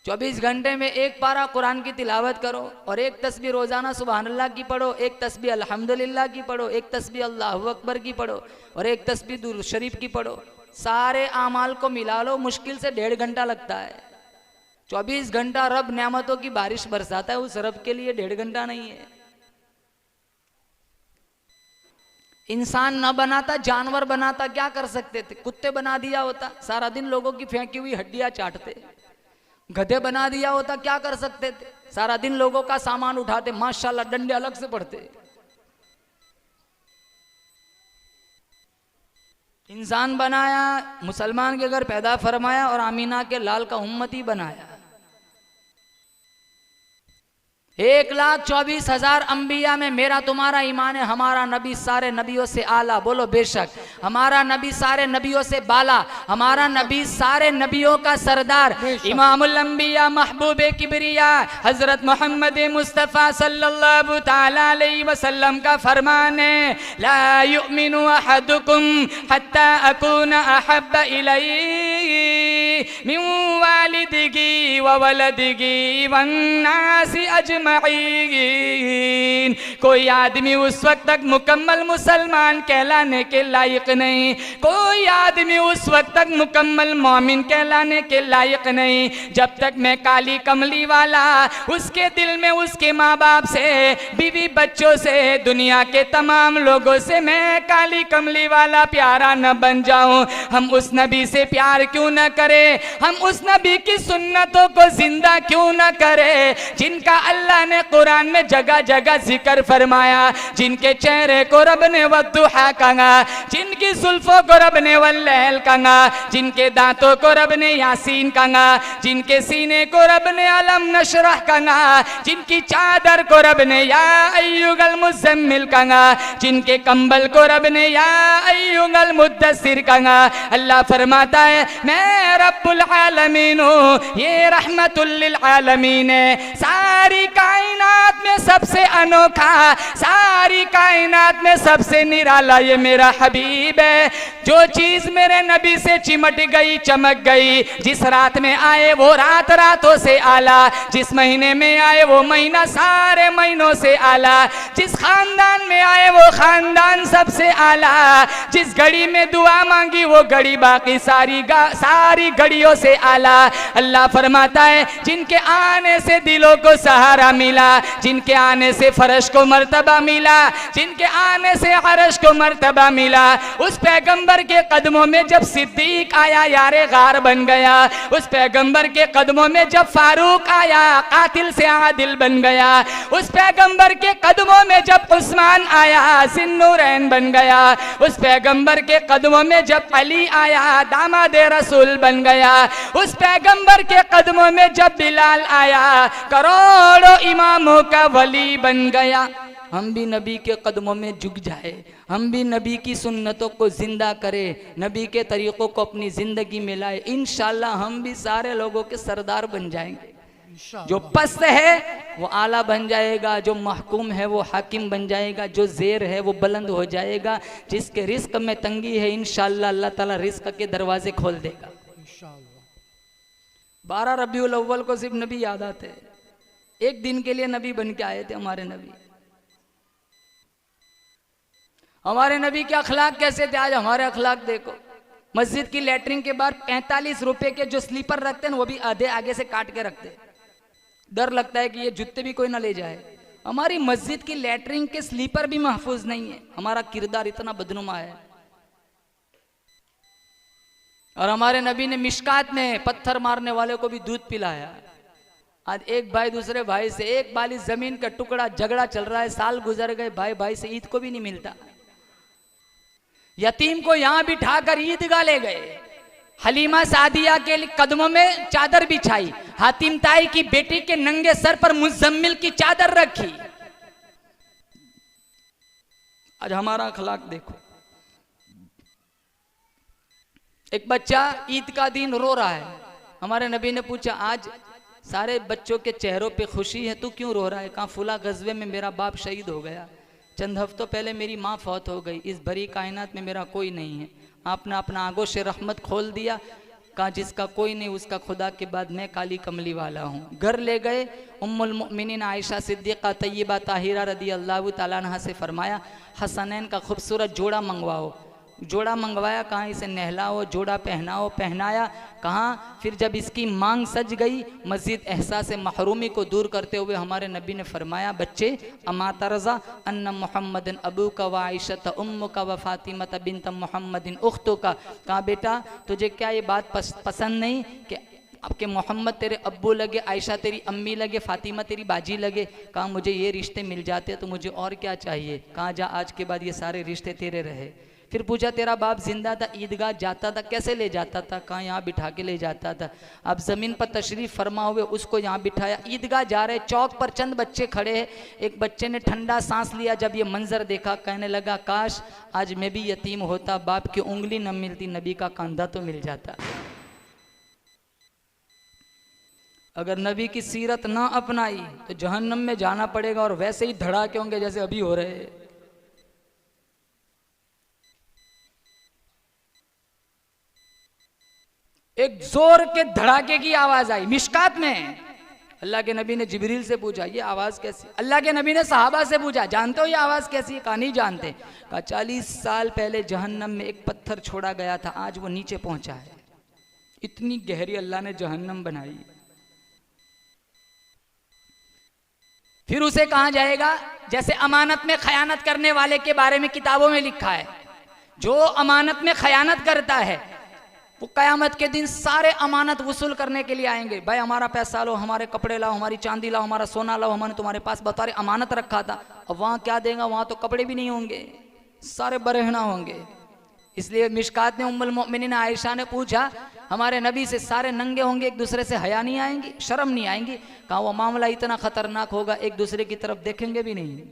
S1: 24 घंटे में एक पारा कुरान की तिलावत करो और एक तस्बीह रोजाना सुबहान अल्लाह की पढ़ो, एक तस्बीह अल्हम्दुलिल्लाह की पढ़ो, एक तस्बीह अल्लाहु अकबर की पढ़ो और एक तस्बीह दुरूद शरीफ की पढ़ो। सारे आमाल को मिला लो, मुश्किल से 1.5 घंटा लगता है। 24 घंटा रब नेमतों की बारिश बरसाता है, उस रब के लिए 1.5 घंटा नहीं है। इंसान न बनाता जानवर बनाता, क्या कर सकते थे? कुत्ते बना दिया होता, सारा दिन लोगों की फेंकी हुई हड्डियां चाटते। गधे बना दिया होता, क्या कर सकते थे? सारा दिन लोगों का सामान उठाते, माशाल्लाह डंडे अलग से पड़ते। इंसान बनाया, मुसलमान के घर पैदा फरमाया और आमीना के लाल का उम्मती बनाया। 1,24,000 अंबिया में मेरा तुम्हारा ईमान है, हमारा नबी सारे नबियों से आला। बोलो बेशक। हमारा नबी सारे नबियों से बाला, हमारा नबी सारे नबियों का सरदार, इमामुल अंबिया महबूब किबरिया हजरत मोहम्मद मुस्तफ़ा सल्लल्लाहु ताला अलैहि वसल्लम का फरमान है, ला युमिनु अहदुकुम हत्ता अकूना अहब्बा इलैहि मिन वालिदिही व वलदिही वन्नासि अजमईन। कोई आदमी उस वक्त तक मुकम्मल मुसलमान कहलाने के लायक नहीं, कोई आदमी उस वक्त तक मुकम्मल मोमिन कहलाने के लायक नहीं जब तक मैं काली कमली वाला उसके दिल में, उसके माँ बाप से, बीवी बच्चों से, दुनिया के तमाम लोगों से मैं काली कमली वाला प्यारा न बन जाऊं। हम उस नबी से प्यार क्यों न करें, हम उस नबी की सुन्नतों को जिंदा क्यों न करें जिनका अल्लाह ने कुरान में जगह जगह जिक्र फरमाया, जिनके चेहरे को रब ने वद्दुहा कहा, जिनकी जुल्फों को रब ने वल्लैल कहा, जिनके दांतों को रब ने यासीन कहा, जिनके सीने को रब ने अलम नशरह कहा, जिनकी चादर को रब ने या अय्युहल मुज़म्मिल कहा, जिनके कंबल को रब ने या अय्युहल मुद्दस्सिर कहा। अल्लाह फरमाता है मैं रब्बुल आलमीन हूँ, ये रहमतुल लिल आलमीन है। सारी कायनात में सबसे अनोखा, सारी कायनात में सबसे निराला ये मेरा हबीब है। जो चीज मेरे नबी से चिमट गई, चमक गई, जिस रात में आए वो रात रातों से आला, जिस महीने में आए वो महीना सारे महीनों से आला, जिस खानदान में आए वो खानदान सबसे आला, जिस घड़ी में दुआ मांगी वो घड़ी बाकी सारी घड़ियों से आला। अल्लाह फरमाता है जिनके आने से दिलों को सहारा मिला, जिनके आने से फर्श को मर्तबा मिला, जिनके आने से अर्श को मर्तबा मिला, उस पैगंबर के कदमों में जब सिद्दीक आया यारे गार बन गया, उस पैगंबर के कदमों में जब फारूक आया कातिल से आदिल बन गया, उस पैगंबर के कदमों में जब उस्मान आया सिन्नूरैन बन गया, उस पैगंबर के कदमों में जब अली आया दामादे रसूल बन गया, उस पैगंबर के कदमों में जब बिलाल आया करोड़ों इमामों का वली बन गया। हम भी नबी के कदमों में झुक जाए, हम भी नबी की सुन्नतों को जिंदा करें, नबी के तरीक़ों को अपनी ज़िंदगी में लाए, इंशाअल्लाह हम भी सारे लोगों के सरदार बन जाएंगे। जो पस्त है वो आला बन जाएगा, जो महकूम है वो हाकिम बन जाएगा, जो ज़ेर है वो बुलंद हो जाएगा, जिसके रिस्क में तंगी है इंशाअल्लाह अल्लाह ताला रिस्क के दरवाजे खोल देगा। 12 रबीउल अव्वल को सिर्फ नबी याद आते हैं, एक दिन के लिए नबी बन के आए थे हमारे नबी। हमारे नबी के अखलाक कैसे थे, आज हमारे अखलाक देखो। मस्जिद की लैटरिन के बाहर 45 रुपए के जो स्लीपर रखते हैं वो भी आधे आगे से काट के रखते हैं, डर लगता है कि ये जूते भी कोई ना ले जाए। हमारी मस्जिद की लैटरिन के स्लीपर भी महफूज नहीं है, हमारा किरदार इतना बदनुमा है। और हमारे नबी ने मिशकात में पत्थर मारने वाले को भी दूध पिलाया। आज एक भाई दूसरे भाई से, एक बाली जमीन का टुकड़ा झगड़ा चल रहा है, साल गुजर गए, भाई भाई से ईद को भी नहीं मिलता। यतीम को यहां बिठाकर ईदगाह ले गए, हलीमा सादिया के कदमों में चादर बिछाई, हातिम ताई की बेटी के नंगे सर पर मुज़म्मिल की चादर रखी। आज हमारा अखलाक देखो। एक बच्चा ईद का दिन रो रहा है, हमारे नबी ने पूछा आज सारे बच्चों के चेहरों पे खुशी है, तू क्यों रो रहा है? कहा फुला गज़वे में मेरा बाप शहीद हो गया, चंद हफ्तों पहले मेरी माँ फौत हो गई, इस भरी कायनात में मेरा कोई नहीं है। आपने अपना आगोश से रहमत खोल दिया। कहा जिसका कोई नहीं उसका खुदा के बाद मैं काली कमली वाला हूँ। घर ले गए, उम्मुल मुमिनीन आयशा सिद्दीक़ा तय्यबा ताहिरा रदी अल्लाह तआला अन्हा से फरमाया हसनैन का खूबसूरत जोड़ा मंगवाओ। जोड़ा मंगवाया, कहाँ इसे नहलाओ, जोड़ा पहनाओ, पहनाया। कहाँ फिर जब इसकी मांग सज गई, मस्जिद एहसास महरूमी को दूर करते हुए हमारे नबी ने फरमाया बच्चे अमा तरज़ा अन्ना मुहम्मदिन अबू का व आयशा उम्मु का व फातिमा बिन्त मुहम्मदिन उख्तु का। कहा बेटा तुझे क्या ये बात पसंद नहीं कि आपके मोहम्मद तेरे अब्बू लगे, आयशा तेरी अम्मी लगे, फातिमा तेरी बाजी लगे? कहा मुझे ये रिश्ते मिल जाते तो मुझे और क्या चाहिए। कहा जा आज के बाद ये सारे रिश्ते तेरे रहे। फिर पूछा तेरा बाप जिंदा था, ईदगाह जाता था, कैसे ले जाता था? कहाँ यहाँ बिठा के ले जाता था। अब ज़मीन पर तशरीफ़ फरमा हुए उसको यहाँ बिठाया, ईदगाह जा रहे, चौक पर चंद बच्चे खड़े हैं। एक बच्चे ने ठंडा सांस लिया जब ये मंजर देखा, कहने लगा काश आज मैं भी यतीम होता, बाप की उंगली न मिलती, नबी का कंधा तो मिल जाता। अगर नबी की सीरत ना अपनाई तो जहन्नम में जाना पड़ेगा, और वैसे ही धड़ाके होंगे जैसे अभी हो रहे हैं। एक जोर के धड़ाके की आवाज आई मिशकात में, अल्लाह के नबी ने जिब्रील से पूछा ये आवाज़ कैसी। अल्लाह के नबी ने सहाबा से पूछा जानते हो ये आवाज़ कैसी है? कहा नहीं जानते। कहा 40 साल पहले जहन्नम में एक पत्थर छोड़ा गया था, आज वो नीचे पहुंचा है। इतनी गहरी अल्लाह ने जहन्नम बनाई। फिर उसे कहा जाएगा, जैसे अमानत में खयानत करने वाले के बारे में किताबों में लिखा है, जो अमानत में खयानत करता है वो कयामत के दिन सारे अमानत वसूल करने के लिए आएंगे। भाई हमारा पैसा लो, हमारे कपड़े लाओ, हमारी चांदी लाओ, हमारा सोना लाओ, हमने तुम्हारे पास बता रहे अमानत रखा था। अब वहाँ क्या देगा? वहाँ तो कपड़े भी नहीं होंगे, सारे बरहना होंगे। इसलिए मिशकात ने उम्मुल मोमिनीन आयशा ने पूछा हमारे नबी से, सारे नंगे होंगे, एक दूसरे से हया नहीं आएंगी, शर्म नहीं आएंगी? कहा वो मामला इतना खतरनाक होगा एक दूसरे की तरफ देखेंगे भी नहीं।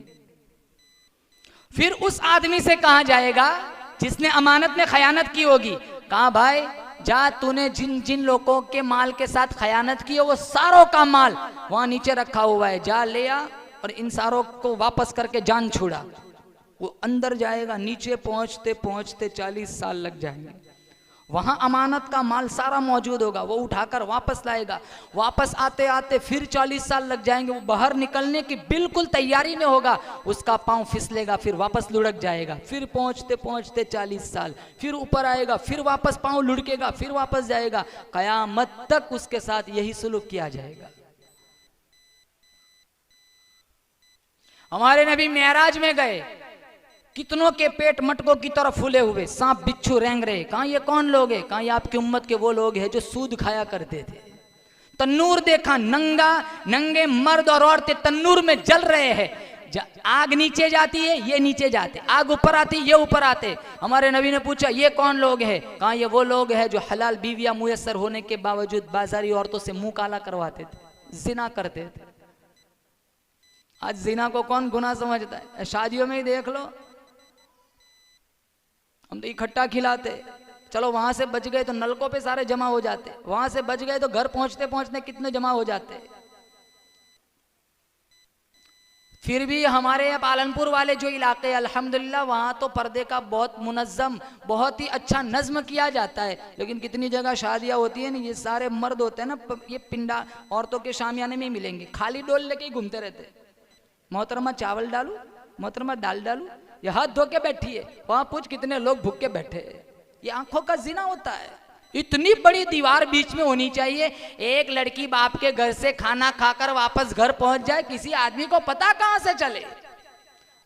S1: फिर उस आदमी से कहा जाएगा जिसने अमानत में खयानत की होगी, कहा भाई जा तूने जिन जिन लोगों के माल के साथ खयानत की हो वो सारों का माल वहां नीचे रखा हुआ है, जा ले आ और इन सारों को वापस करके जान छुड़ा। वो अंदर जाएगा, नीचे पहुंचते पहुंचते 40 साल लग जाएंगे। वहां अमानत का माल सारा मौजूद होगा, वो उठाकर वापस लाएगा। वापस आते आते फिर 40 साल लग जाएंगे। वो बाहर निकलने की बिल्कुल तैयारी में होगा, उसका पांव फिसलेगा, फिर वापस लुढ़क जाएगा। फिर पहुंचते पहुंचते 40 साल, फिर ऊपर आएगा, फिर वापस पांव लुढ़केगा, फिर वापस जाएगा। कयामत तक उसके साथ यही सुलूक किया जाएगा। हमारे नबी मेराज में गए, कितनों के पेट मटकों की तरफ फूले हुए, सांप बिच्छू रेंग रहे। कहा ये कौन लोग हैं? कहा ये आपकी उम्मत के वो लोग हैं जो सूद खाया करते थे। तन्नूर देखा, नंगे मर्द और औरतें तन्नूर में जल रहे हैं। आग नीचे जाती है, ये नीचे जाते, आग ऊपर आती, ये ऊपर आते। हमारे नबी ने पूछा ये कौन लोग हैं? कहा ये वो लोग हैं जो हलाल बीवियां मुयस्सर होने के बावजूद बाजारी औरतों से मुंह काला करवाते थे, जिना करते थे। आज जिना को कौन गुनाह समझता है? शादियों में ही देख लो, हम तो इकट्ठा खिलाते, चलो वहां से बच गए तो नलकों पे सारे जमा हो जाते, वहां से बच गए तो घर पहुंचते पहुंचते कितने जमा हो जाते। फिर भी हमारे यहाँ पालनपुर वाले जो इलाके अल्हम्दुलिल्लाह वहां तो पर्दे का बहुत मुनज्जम, बहुत ही अच्छा नज्म किया जाता है। लेकिन कितनी जगह शादियां होती है ना, ये सारे मर्द होते हैं ना, ये पिंडा औरतों के शामियाने में मिलेंगे, खाली डोल लेके ही घूमते रहते। मोहतरमा चावल डालू, मोहतरमा दाल डालू, ये हाथ धो के बैठी है, वहां पूछ कितने लोग भूखे बैठे। ये आंखों का जिना होता है। इतनी बड़ी दीवार बीच में होनी चाहिए, एक लड़की बाप के घर से खाना खाकर वापस घर पहुंच जाए, किसी आदमी को पता कहां से चले।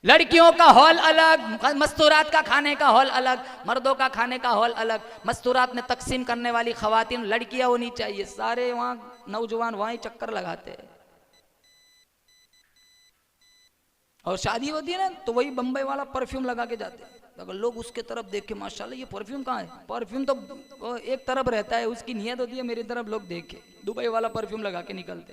S1: लड़कियों का हॉल अलग, मस्तूरात का खाने का हॉल अलग, मर्दों का खाने का हॉल अलग। मस्तूरात में तकसीम करने वाली खवातीन लड़कियां होनी चाहिए। सारे वहां नौजवान वहां ही चक्कर लगाते हैं। और शादी होती है ना तो वही बम्बई वाला परफ्यूम लगा के जाते हैं। अगर लोग उसके तरफ देखे माशाल्लाह ये परफ्यूम कहाँ है, परफ्यूम तो एक तरफ रहता है, उसकी नियत होती है मेरी तरफ लोग देखे, दुबई वाला परफ्यूम लगा के निकलते।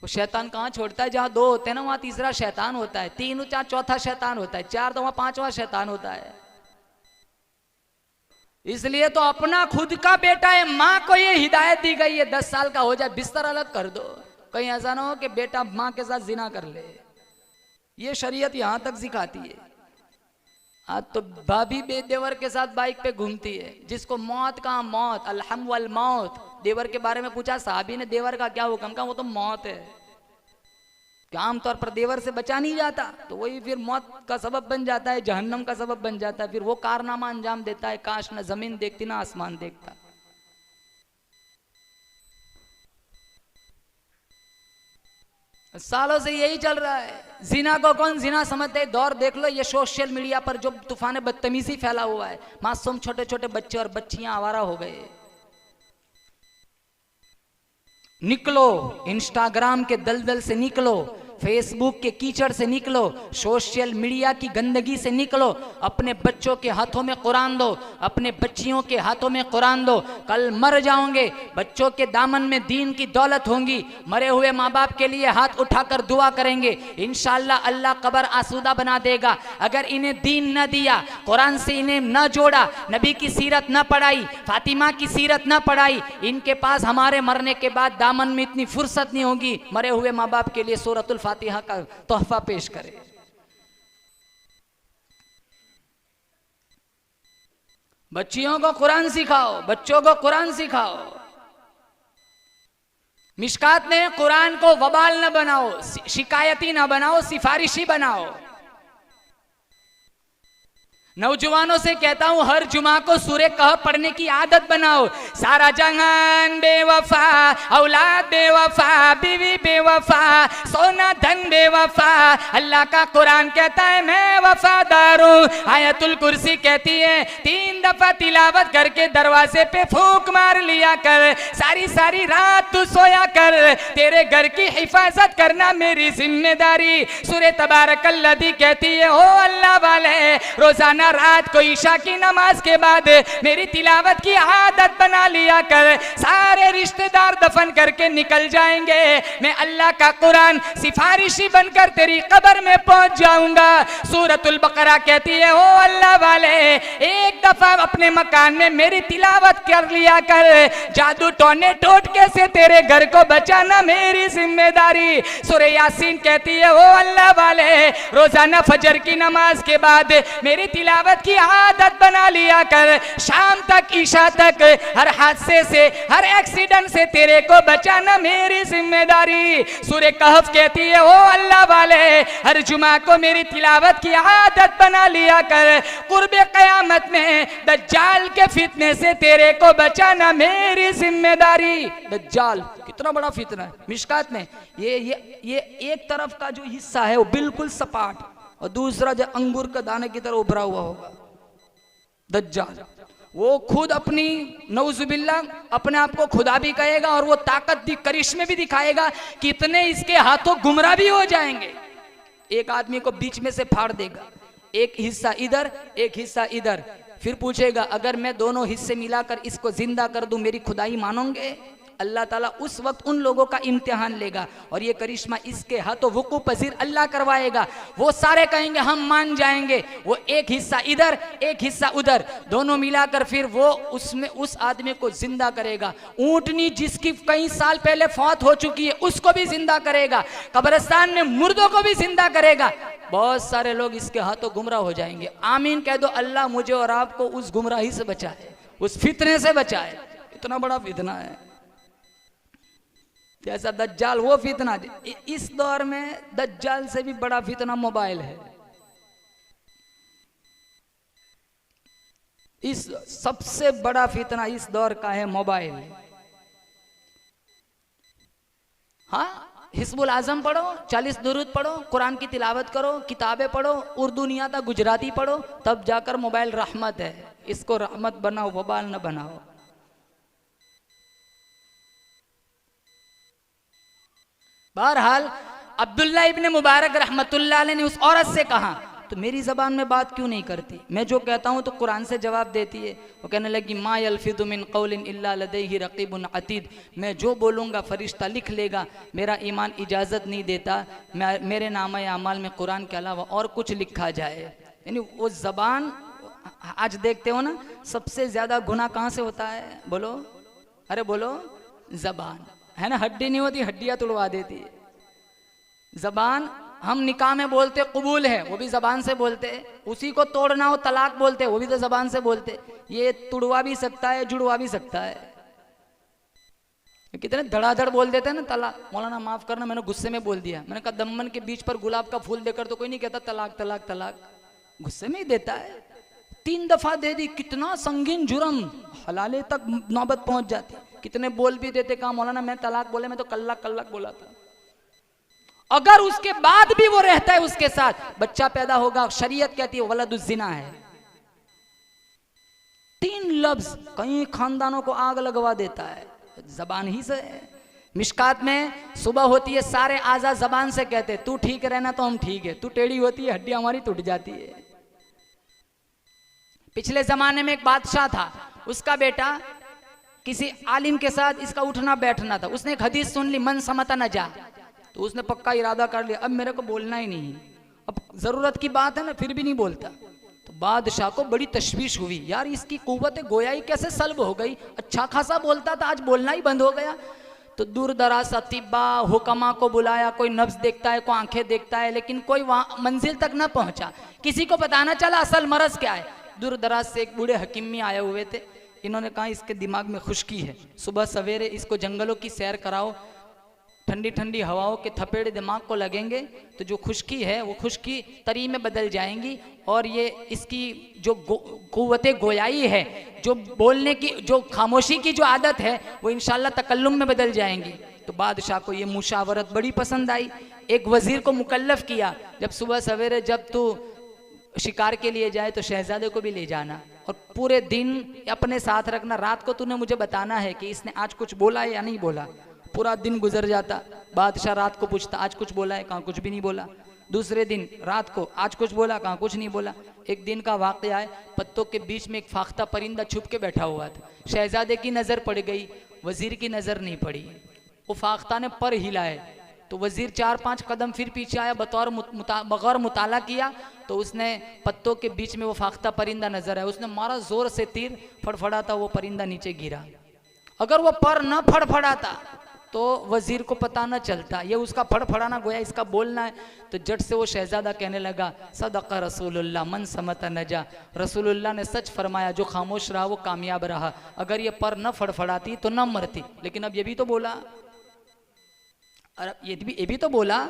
S1: वो शैतान कहाँ छोड़ता है? जहाँ दो होते हैं ना वहां तीसरा शैतान होता है, तीन चार चौथा शैतान होता है, चार तो वहां पांचवा शैतान होता है। इसलिए तो अपना खुद का बेटा है, माँ को ये हिदायत दी गई है 10 साल का हो जाए बिस्तर अलग कर दो, कहीं ऐसा ना हो कि बेटा माँ के साथ जिना कर ले। ये शरीयत यहां तक सिखाती है। आज तो भाभी देवर के साथ बाइक पे घूमती है, जिसको मौत का मौत, अलहम वल मौत। देवर के बारे में पूछा साहबी ने, देवर का क्या हुक्म? का वो तो मौत है। क्या आमतौर पर देवर से बचा नहीं जाता, तो वही फिर मौत का सबब बन जाता है, जहन्नम का सबब बन जाता है। फिर वो कारनामा अंजाम देता है, काश न जमीन देखती ना आसमान देखता। सालों से यही चल रहा है। जिना को कौन जिना समझते है? दौर देख लो, ये सोशल मीडिया पर जो तूफान बदतमीजी फैला हुआ है, मासूम छोटे छोटे बच्चे और बच्चियां आवारा हो गए। निकलो, इंस्टाग्राम के दलदल से निकलो, फेसबुक के कीचड़ से निकलो, सोशल मीडिया की गंदगी से निकलो। अपने बच्चों के हाथों में कुरान दो, अपने बच्चियों के हाथों में कुरान दो। कल मर जाओगे, बच्चों के दामन में दीन की दौलत होंगी। मरे हुए माँ बाप के लिए हाथ उठाकर दुआ करेंगे, इंशाअल्लाह अल्लाह कब्र आसूदा बना देगा। अगर इन्हें दीन न दिया, कुरान से इन्हें न जोड़ा, नबी की सीरत न पढ़ाई, फातिमा की सीरत न पढ़ाई, इनके पास हमारे मरने के बाद दामन में इतनी फुर्सत नहीं होगी मरे हुए माँ बाप के लिए सूरतुल फातिहा का तोहफा पेश करे। बच्चियों को कुरान सिखाओ, बच्चों को कुरान सिखाओ। मिशकात में कुरान को वबाल न बनाओ, शिकायती न बनाओ, सिफारिशी बनाओ। नौजवानों से कहता हूं हर जुमा को सूरे कहफ पढ़ने की आदत बनाओ। सारा जहान बेवफा, औलाद बेवफा, बीवी बेवफा, सोना धन बेवफा, अल्लाह का कुरान कहता है मैं वफादार हूं। आयतुल कुर्सी कहती है 3 दफा तिलावत करके दरवाजे पे फूंक मार लिया कर, सारी सारी रात तू सोया कर, तेरे घर की हिफाजत करना मेरी जिम्मेदारी। सूरे तबारकल्लज़ी कहती है ओ अल्लाह वाले, रोजाना रात को ईशा की नमाज के बाद मेरी तिलावत की आदत बना लिया कर। सारे रिश्तेदार दफन करके निकल जाएंगे, मैं अल्लाह का कुरान सिफारिशी बनकर तेरी कब्र में पहुंच जाऊंगा। सूरतुल बकरा कहती है ओ अल्लाह वाले, एक दफा अपने मकान में मेरी तिलावत कर लिया कर, जादू टोने टोटके से तेरे घर को बचाना मेरी जिम्मेदारी। सूरह यासीन कहती है ओ अल्लाह वाले, रोजाना फजर की नमाज के बाद मेरी तिलावत की आदत बना लिया कर, शाम तक ईशा तक हर हादसे से हर एक्सीडेंट से तेरे को बचाना मेरी जिम्मेदारी। सूरह कहफ कहती है ओ अल्लाह वाले, हर जुमा को मेरी तिलावत की आदत बना लिया कर, कुर्बे क़यामत में दज्जाल के फितने से तेरे को बचाना मेरी जिम्मेदारी। दज्जाल कितना बड़ा फितना है। मिशकात में ये एक तरफ का जो हिस्सा है वो बिल्कुल सपाट और दूसरा जो अंगूर का दाने की तरह उभरा हुआ होगा। दज्जाल वो खुद अपनी नौजुबिल्ला अपने आप को खुदा भी कहेगा और वो ताकत करिश्मे भी दिखाएगा, कितने इसके हाथों गुमराह भी हो जाएंगे। एक आदमी को बीच में से फाड़ देगा, एक हिस्सा इधर एक हिस्सा इधर, फिर पूछेगा अगर मैं दोनों हिस्से मिलाकर इसको जिंदा कर दूं मेरी खुदाई मानोगे? अल्लाह ताला उस वक्त उन लोगों का इम्तिहान लेगा और ये करिश्मा इसके हाथों वुकू पजीर अल्लाह करवाएगा। वो सारे कहेंगे हम मान जाएंगे। वो एक हिस्सा इधर एक हिस्सा उधर दोनों मिलाकर फिर वो उसमें उस आदमी को जिंदा करेगा। ऊंटनी जिसकी कई साल पहले फौत हो चुकी है उसको भी जिंदा करेगा, कब्रिस्तान में मुर्दों को भी जिंदा करेगा। बहुत सारे लोग इसके हाथों गुमराह हो जाएंगे। आमीन कह दो, अल्लाह मुझे और आपको उस गुमराही से बचाए, उस फितने से बचाए। इतना बड़ा फितना है जैसा दज्जाल वो फितना। इस दौर में दज्जाल से भी बड़ा फितना मोबाइल है। इस सबसे बड़ा फितना इस दौर का है मोबाइल। हाँ, हिस्बुल आजम पढ़ो, 40 दुरूद पढ़ो, कुरान की तिलावत करो, किताबें पढ़ो, उर्दू नहीं आता गुजराती पढ़ो, तब जाकर मोबाइल रहमत है। इसको रहमत बनाओ, वबाल न बनाओ। बहरहाल अब्दुल्ला इब्ने मुबारक रहमतुल्लाह अलैह ने उस औरत से कहा तो मेरी ज़बान में बात क्यों नहीं करती? मैं जो कहता हूँ तो कुरान से जवाब देती है। वो कहने लगी मा यल्फिज़ु मिन क़ौलिन इल्ला लदैहि रक़ीबुन अतीद, मैं जो बोलूँगा फरिश्ता लिख लेगा। मेरा ईमान इजाज़त नहीं देता मेरे नामे अमाल में कुरान के अलावा और कुछ लिखा जाए। यानी वो ज़बान, आज देखते हो ना सबसे ज़्यादा गुनाह कहाँ से होता है? बोलो, अरे बोलो, ज़बान है ना। हड्डी नहीं होती, हड्डियाँ तुड़वा देती है ज़बान। हम निकाह में बोलते कबूल है, वो भी ज़बान से बोलते। उसी को तोड़ना हो तलाक बोलते, वो भी तो ज़बान से बोलते। ये तुड़वा भी सकता है, जुड़वा भी सकता है। कितने धड़ाधड़ बोल देते हैं ना तलाक। मौलाना माफ़ करना, मैंने गुस्से में बोल दिया। मैंने कहा दम्मन के बीच पर गुलाब का फूल देकर तो कोई नहीं कहता तलाक तलाक तलाक, गुस्से में ही देता है। 3 दफ़ा दे दी, कितना संगीन जुर्म, हलाले तक नौबत पहुंच जाती। कितने बोल भी देते, कहा मौलाना मैं तलाक बोले, मैं तो कल्लाक कल्लाक बोला था। अगर उसके बाद भी वो रहता है उसके साथ, बच्चा पैदा होगा, शरीयत कहती है वलदुज़्ज़िना है। 3 लफ्ज कई खानदानों को आग लगवा देता है, जबान ही से। मिशकात में सुबह होती है, सारे आज़ा जबान से कहते तू ठीक रहना तो हम ठीक है, तू टेढ़ी होती है हड्डियां हमारी टूट जाती है। पिछले जमाने में एक बादशाह था, उसका बेटा किसी आलिम के साथ इसका उठना बैठना था। उसने एक हदीस सुन ली, मन समता न जा, तो उसने पक्का इरादा कर लिया अब मेरे को बोलना ही नहीं। अब जरूरत की बात है ना, फिर भी नहीं बोलता। तो बादशाह को बड़ी तशवीश हुई, यार इसकी कुव्वत गोयाई कैसे सल्ब हो गई। अच्छा खासा बोलता था, आज बोलना ही बंद हो गया। तो दूर दराज अतिबा हुक्मा को बुलाया, कोई नब्ज देखता है, कोई आंखें देखता है, लेकिन कोई वहां मंजिल तक ना पहुंचा। किसी को पता ना चला असल मरज क्या है। दूर दराज से एक बूढ़े हकीमी आए हुए थे। इन्होंने कहा इसके दिमाग में खुश्की है, सुबह सवेरे इसको जंगलों की सैर कराओ ठंडी ठंडी हवाओं के थपेड़े दिमाग को लगेंगे तो जो खुश्की है वो खुश्की तरी में बदल जाएंगी, और ये इसकी जो कुव्वते गोयाई है, जो बोलने की, जो खामोशी की जो आदत है, वो इंशाल्लाह तकल्लुम में बदल जाएंगी। तो बादशाह को ये मुशावरत बड़ी पसंद आई। एक वजीर को मुकल्लफ किया, जब सुबह सवेरे जब तू शिकार के लिए जाए तो शहजादे को भी ले जाना, और पूरे दिन अपने साथ रखना। रात को तूने मुझे बताना है कि इसने आज कुछ बोला है या नहीं बोला। पूरा दिन गुजर जाता, बादशाह रात को पूछता आज कुछ बोला है, कहाँ कुछ भी नहीं बोला। दूसरे दिन रात को आज कुछ बोला, कहाँ कुछ नहीं बोला। एक दिन का वाक़या है, पत्तों के बीच में एक फाख्ता परिंदा छुप के बैठा हुआ था। शहजादे की नज़र पड़ गई, वजीर की नज़र नहीं पड़ी। वो फाख्ता ने पर हिलाए तो वजीर 4-5 कदम फिर पीछे आया, बगैर मुताला किया तो उसने पत्तों के बीच में वो फाख्ता परिंदा नजर आया। उसने मारा जोर से तीर, फड़फड़ाता वो परिंदा नीचे गिरा। अगर वो पर न फड़फड़ाता तो वजीर को पता न चलता, ये उसका फड़फड़ाना गोया इसका बोलना है। तो जट से वो शहजादा कहने लगा, सदक़ रसूलुल्लाह मन समत नजा, रसूलुल्लाह ने सच फरमाया, जो खामोश रहा वो कामयाब रहा। अगर ये पर न फड़फड़ाती तो न मरती। लेकिन अब ये भी तो बोला, और ये भी तो बोला।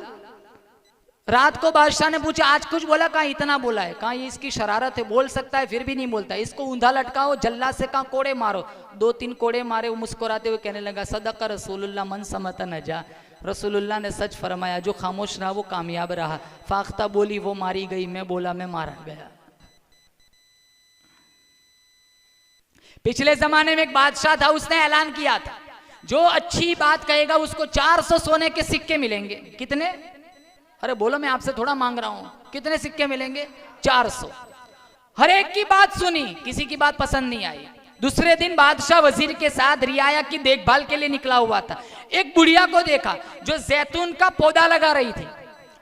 S1: रात को बादशाह ने पूछा आज कुछ बोला, कहाँ इतना बोला है, कहाँ ये इसकी शरारत है, बोल सकता है फिर भी नहीं बोलता। इसको ऊंधा लटकाओ, जल्ला से कहाँ कोड़े मारो। 2-3 कोड़े मारे। वो मुस्कुराते हुए कहने लगा, सदक़ रसूलुल्लाह मन समत नजा, रसूलुल्लाह ने सच फरमाया, जो खामोश रहा वो कामयाब रहा। फाख्ता बोली वो मारी गई, मैं बोला मैं मारा गया। पिछले जमाने में एक बादशाह था, उसने ऐलान किया था जो अच्छी बात कहेगा उसको 400 सोने के सिक्के मिलेंगे। कितने? अरे बोलो, मैं आपसे थोड़ा मांग रहा हूं। कितने सिक्के मिलेंगे? 400। हर एक की बात सुनी, किसी की बात पसंद नहीं आई। दूसरे दिन बादशाह वजीर के साथ रियाया की देखभाल के लिए निकला हुआ था। एक बुढ़िया को देखा जो जैतून का पौधा लगा रही थी।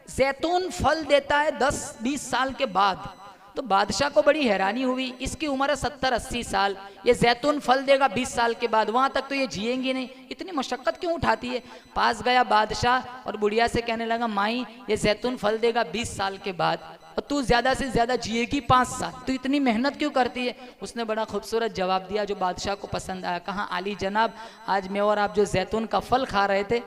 S1: जैतून फल देता है 10-20 साल के बाद। तो बादशाह को बड़ी हैरानी हुई, इसकी उम्र है 70-80 साल, ये जैतून फल देगा 20 साल के बाद, वहां तक तो ये जिएंगी नहीं, इतनी मशक्कत क्यों उठाती है। पास गया बादशाह और बुढ़िया से कहने लगा, माई ये जैतून फल देगा 20 साल के बाद, और तू ज्यादा से ज्यादा जिएगी 5 साल, तू इतनी मेहनत क्यों करती है। उसने बड़ा खूबसूरत जवाब दिया जो बादशाह को पसंद आया। कहा, आली जनाब, आज मैं और आप जो जैतून का फल खा रहे थे,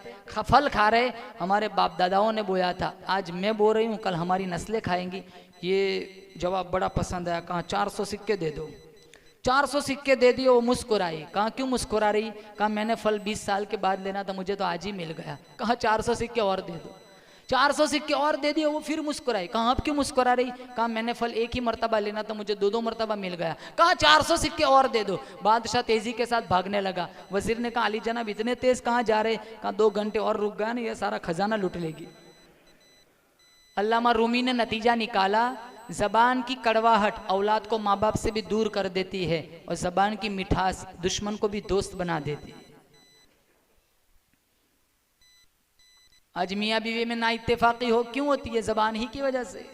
S1: फल खा रहे, हमारे बाप दादाओं ने बोया था, आज मैं बो रही हूँ, कल हमारी नस्लें खाएंगी। ये जवाब बड़ा पसंद आया। कहा 400 सिक्के दे दो। 400 सिक्के दे दिए। वो मुस्कुराई। कहा क्यों मुस्कुरा रही? कहा मैंने फल 20 साल के बाद लेना था, मुझे तो आज ही मिल गया। कहा 400 सिक्के और दे दो। 400 सिक्के और दे दिए। वो फिर मुस्कुराई। कहा अब क्यों मुस्कुरा रही? कहा मैंने फल एक ही मरतबा लेना था, मुझे 2-2 मरतबा मिल गया। कहा 400 सिक्के और दे दो। बादशाह तेजी के साथ भागने लगा। वजीर ने कहा, अली जनाब इतने तेज कहाँ जा रहे? कहा 2 घंटे और रुक गया ना, ये सारा खजाना लूट लेगी। अल्लामा रूमी ने नतीजा निकाला, जबान की कड़वाहट औलाद को माँ बाप से भी दूर कर देती है, और जबान की मिठास दुश्मन को भी दोस्त बना देती है। आज मियाँ बीवी में ना इत्तेफाकी हो क्यों होती है? जबान ही की वजह से।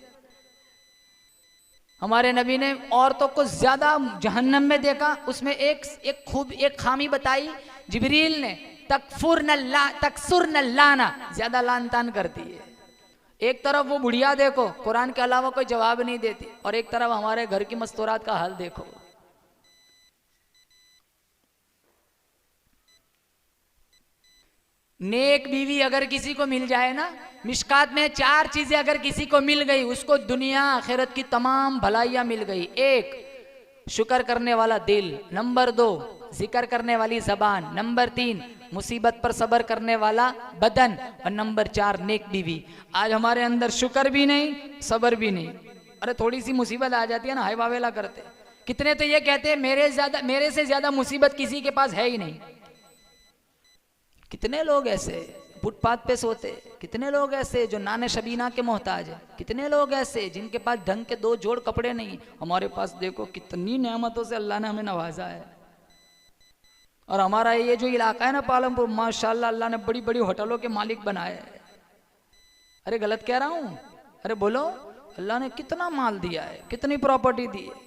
S1: हमारे नबी ने औरतों को ज्यादा जहन्नम में देखा, उसमें एक खामी बताई जिब्रील ने, तकसुर न लाना, ज्यादा लान तान करती है। एक तरफ वो बुढ़िया देखो, कुरान के अलावा कोई जवाब नहीं देती, और एक तरफ हमारे घर की मस्तूरात का हाल देखो। नेक बीवी अगर किसी को मिल जाए ना, मिशकात में 4 चीजें अगर किसी को मिल गई, उसको दुनिया आखिरत की तमाम भलाइयां मिल गई। 1 शुक्र करने वाला दिल, नंबर 2 जिक्र करने वाली जबान, नंबर 3 मुसीबत पर सब्र करने वाला बदन, और नंबर 4 नेक बीवी। आज हमारे अंदर शुक्र भी नहीं, सब्र भी नहीं। अरे थोड़ी सी मुसीबत आ जाती है ना, हाय वावेला करते। कितने तो ये कहते हैं मेरे से ज्यादा मुसीबत किसी के पास है ही नहीं। कितने लोग ऐसे फुटपाथ पे सोते, कितने लोग ऐसे जो नाने शबीना के मोहताज है, कितने लोग ऐसे जिनके पास ढंग के 2 जोड़ कपड़े नहीं। हमारे पास देखो कितनी नेमतों से अल्लाह ने हमें नवाजा है। और हमारा ये जो इलाका है ना पालमपुर, माशाल्लाह अल्लाह ने बड़ी बड़ी होटलों के मालिक बनाए। अरे गलत कह रहा हूँ? अरे बोलो, अल्लाह ने कितना माल दिया है, कितनी प्रॉपर्टी दी है।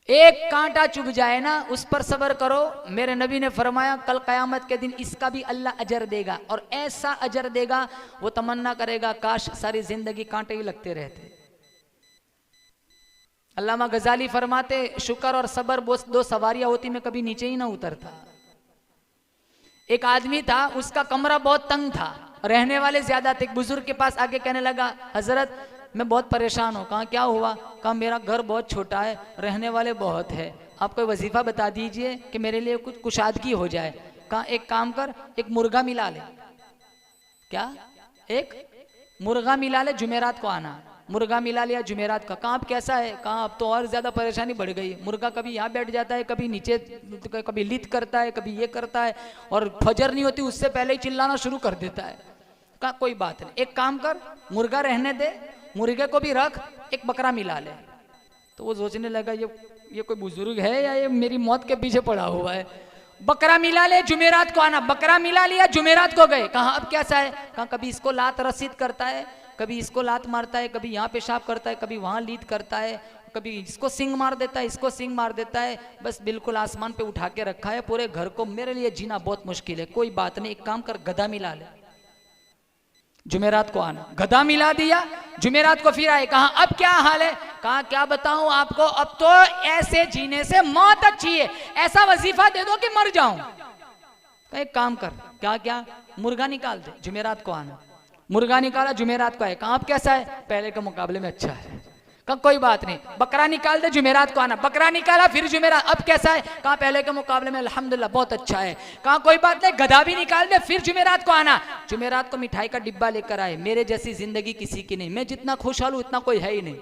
S1: एक कांटा चुभ जाए ना, उस पर सब्र करो। मेरे नबी ने फरमाया कल कयामत के दिन इसका भी अल्लाह अजर देगा, और ऐसा अजर देगा वो तमन्ना करेगा काश सारी जिंदगी कांटे ही लगते रहते। अल्लामा गजाली फरमाते, शुक्र और सब्र 2 सवारियां होती, मैं कभी नीचे ही ना उतरता। एक आदमी था, उसका कमरा बहुत तंग था, रहने वाले ज्यादा थे। एक बुजुर्ग के पास आके कहने लगा, हजरत मैं बहुत परेशान हूँ। कहा क्या हुआ? कहा मेरा घर बहुत छोटा है, रहने वाले बहुत है, आप कोई वजीफा बता दीजिए कि मेरे लिए कुछ कुशादगी हो जाए। कहा एक काम कर, एक मुर्गा मिला ले। क्या? एक मुर्गा मिला ले, जुमेरात को आना। मुर्गा मिला लिया जुमेरात का। कहा अब कैसा है? कहा अब तो और ज्यादा परेशानी बढ़ गई। मुर्गा कभी यहाँ बैठ जाता है, कभी नीचे, कभी लित करता है, कभी ये करता है, और फजर नहीं होती उससे पहले ही चिल्लाना शुरू कर देता है। कहा कोई बात नहीं, एक काम कर, मुर्गा रहने दे, मुर्गे को भी रख, एक बकरा मिला ले। तो वो सोचने लगा ये कोई बुजुर्ग है या ये मेरी मौत के पीछे पड़ा हुआ है। बकरा मिला ले, जुमेरात को आना। बकरा मिला लिया, जुमेरात को गए। कहा अब कैसा है? कहा कभी इसको लात रसीद करता है, कभी इसको लात मारता है, कभी यहाँ पेशाब करता है, कभी वहाँ लीद करता है, कभी इसको सिंग मार देता है, इसको सिंग मार देता है। बस बिल्कुल आसमान पे उठा के रखा है पूरे घर को। मेरे लिए जीना बहुत मुश्किल है। कोई बात नहीं, एक काम कर, गधा मिला ले, जुमेरात को आना। गधा मिला दिया, जुमेरात को फिर आए। कहा अब क्या हाल है? कहा क्या बताऊं आपको, अब तो ऐसे जीने से मौत अच्छी है, ऐसा वजीफा दे दो कि मर जाऊं। एक काम कर, क्या क्या? मुर्गा निकाल दे, जुमेरात को आना। मुर्गा निकाला, जुमेरात को आए। कहा अब कैसा है? पहले के मुकाबले में अच्छा है। कहा कोई बात नहीं, बकरा निकाल दे, जुमेरात को आना। बकरा निकाला, फिर जुमेरात, अब कैसा है? कहा पहले के मुकाबले में अल्हम्दुलिल्लाह बहुत अच्छा है। कहा कोई बात नहीं, गधा भी निकाल दे, फिर जुमेरात को आना। जुमेरात को मिठाई का डिब्बा लेकर आए। मेरे जैसी जिंदगी किसी की नहीं, मैं जितना खुशहाल हूं इतना कोई है ही नहीं।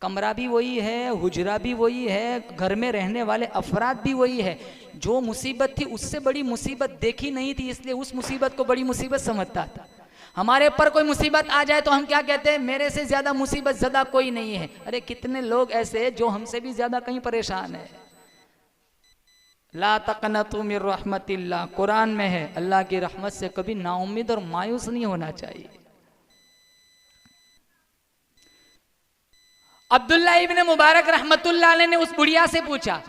S1: कमरा भी वही है, हुजरा भी वही है, घर में रहने वाले अफराद भी वही है। जो मुसीबत थी उससे बड़ी मुसीबत देखी नहीं थी, इसलिए उस मुसीबत को बड़ी मुसीबत समझता था। हमारे ऊपर कोई मुसीबत आ जाए तो हम क्या कहते हैं? मेरे से ज्यादा मुसीबत ज़दा कोई नहीं है। अरे कितने लोग ऐसे जो हमसे भी ज्यादा कहीं परेशान है। ला तक़नतु मिर रहमतिल्लाह, कुरान में है, अल्लाह की रहमत से कभी नाउम्मीद और मायूस नहीं होना चाहिए। अब्दुल्ला इब्न मुबारक रहमतुल्लाह अलैह ने उस बुढ़िया से पूछा,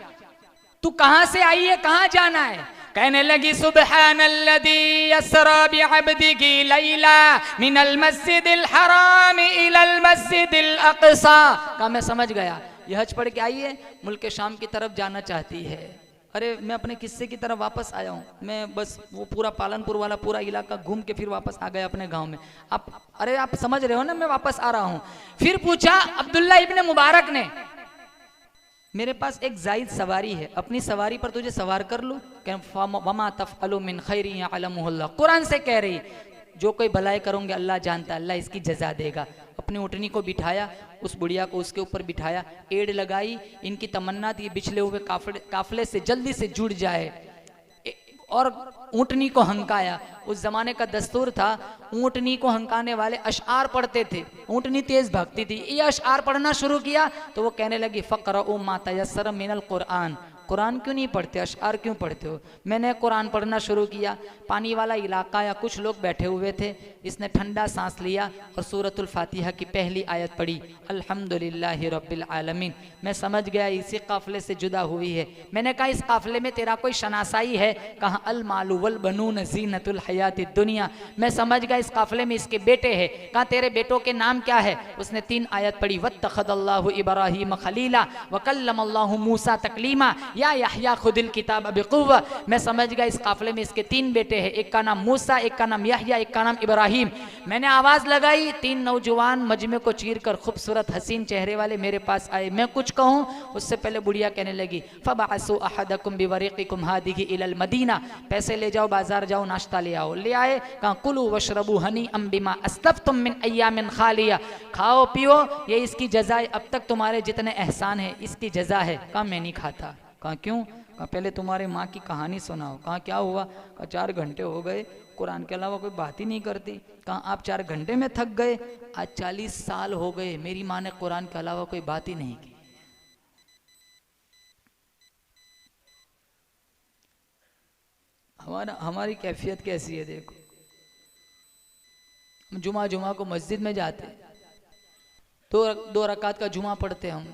S1: तू कहां से आई है, कहां जाना है? कहने लगी सुब्हानल्लज़ी अस्रा बिअब्दिही लैला मिनल मस्जिदिल हराम इलल मस्जिदिल अक़सा। कहा मैं समझ गया, ये हज पढ़ के आई है, मुल्क शाम की तरफ जाना चाहती है। अरे मैं अपने किस्से की तरफ वापस आया हूँ, मैं बस वो पूरा पालनपुर वाला पूरा इलाका घूम के फिर वापस आ गया अपने गांव में। अरे आप समझ रहे हो ना, मैं वापस आ रहा हूँ। फिर पूछा अब्दुल्ला इब्न मुबारक ने, मेरे पास एक जायद सवारी है, अपनी सवारी पर तुझे सवार कर लूं? वमा तफ़अलु मिन खैरिन यअलमुहुल्लाह, कुरान से कह रही, जो कोई भलाई करोगे अल्लाह जानता है, अल्लाह इसकी जजा देगा। अपनी ऊँटनी को बिठाया, उस बुढ़िया को उसके ऊपर बिठाया, एड़ लगाई। इनकी तमन्ना थी बिछले हुए काफले से जल्दी से जुड़ जाए, और ऊँटनी को हंकाया। उस जमाने का दस्तूर था, ऊँटनी को हंकाने वाले अशआर पढ़ते थे। ऊँटनी तेज भागती थी, ये अशआर पढ़ना शुरू किया तो वो कहने लगी फ़क़रऊ मा तयस्सर मिनल कुरान, कुरान क्यों नहीं पढ़ते, अशआर क्यों पढ़ते हो? मैंने कुरान पढ़ना शुरू किया। पानी वाला इलाका या कुछ लोग बैठे हुए थे, इसने ठंडा सांस लिया और सूरतुल फातिहा की पहली आयत पढ़ी, अल्हम्दुलिल्लाहि रब्बिल आलमीन। मैं समझ गया इसी काफिले से जुदा हुई है। मैंने कहा इस काफिले में तेरा कोई शनासाई है? कहा अल मालु वल बनून ज़ीनतुल हयातिद दुनिया। मैं समझ गया इस काफिले में इसके बेटे हैं। कहा तेरे बेटों के नाम क्या है? उसने 3 आयत पढ़ी, वत्तखज़ल्लाहु इब्राहीम खलीला व कल्लमल्लाहु मूसा तकलीमा या यहया खुदिल किताब बिक़ुव्वा। मैं समझ गया इस काफिले में इसके 3 बेटे हैं, एक का नाम मूसा, एक का नाम यहया, एक का नाम इब्राहिम। मैंने आवाज लगाई, 3 नौजवान मजमे को चीर कर खूबसूरत हसीन चेहरे वाले मेरे पास आए। मैं कुछ कहूँ उससे पहले बुढ़िया कहने लगी, फबअसु अहदकुम बिवरीक़िकुम हादिही इलल मदीना, पैसे ले जाओ, बाजार जाओ, नाश्ता ले आओ। ले आए, कहा कुलू वशरबू हनीअम बिमा अस्लफ्तुम मिन अय्यामिन खालिया, खाओ पियो, ये इसकी जज़ा है, अब तक तुम्हारे जितने एहसान है इसकी जज़ा है। कहा मैं नहीं खाता। कहा क्यों? कहा पहले तुम्हारे माँ की कहानी सुनाओ। कहा क्या हुआ? कहा 4 घंटे हो गए, कुरान के अलावा कोई बात ही नहीं करती। कहा आप 4 घंटे में थक गए? आज 40 साल हो गए मेरी माँ ने कुरान के अलावा कोई बात ही नहीं की। हमारी कैफियत कैसी है देखो। हम जुमा को मस्जिद में जाते, 2 रकात का जुमा पढ़ते हम,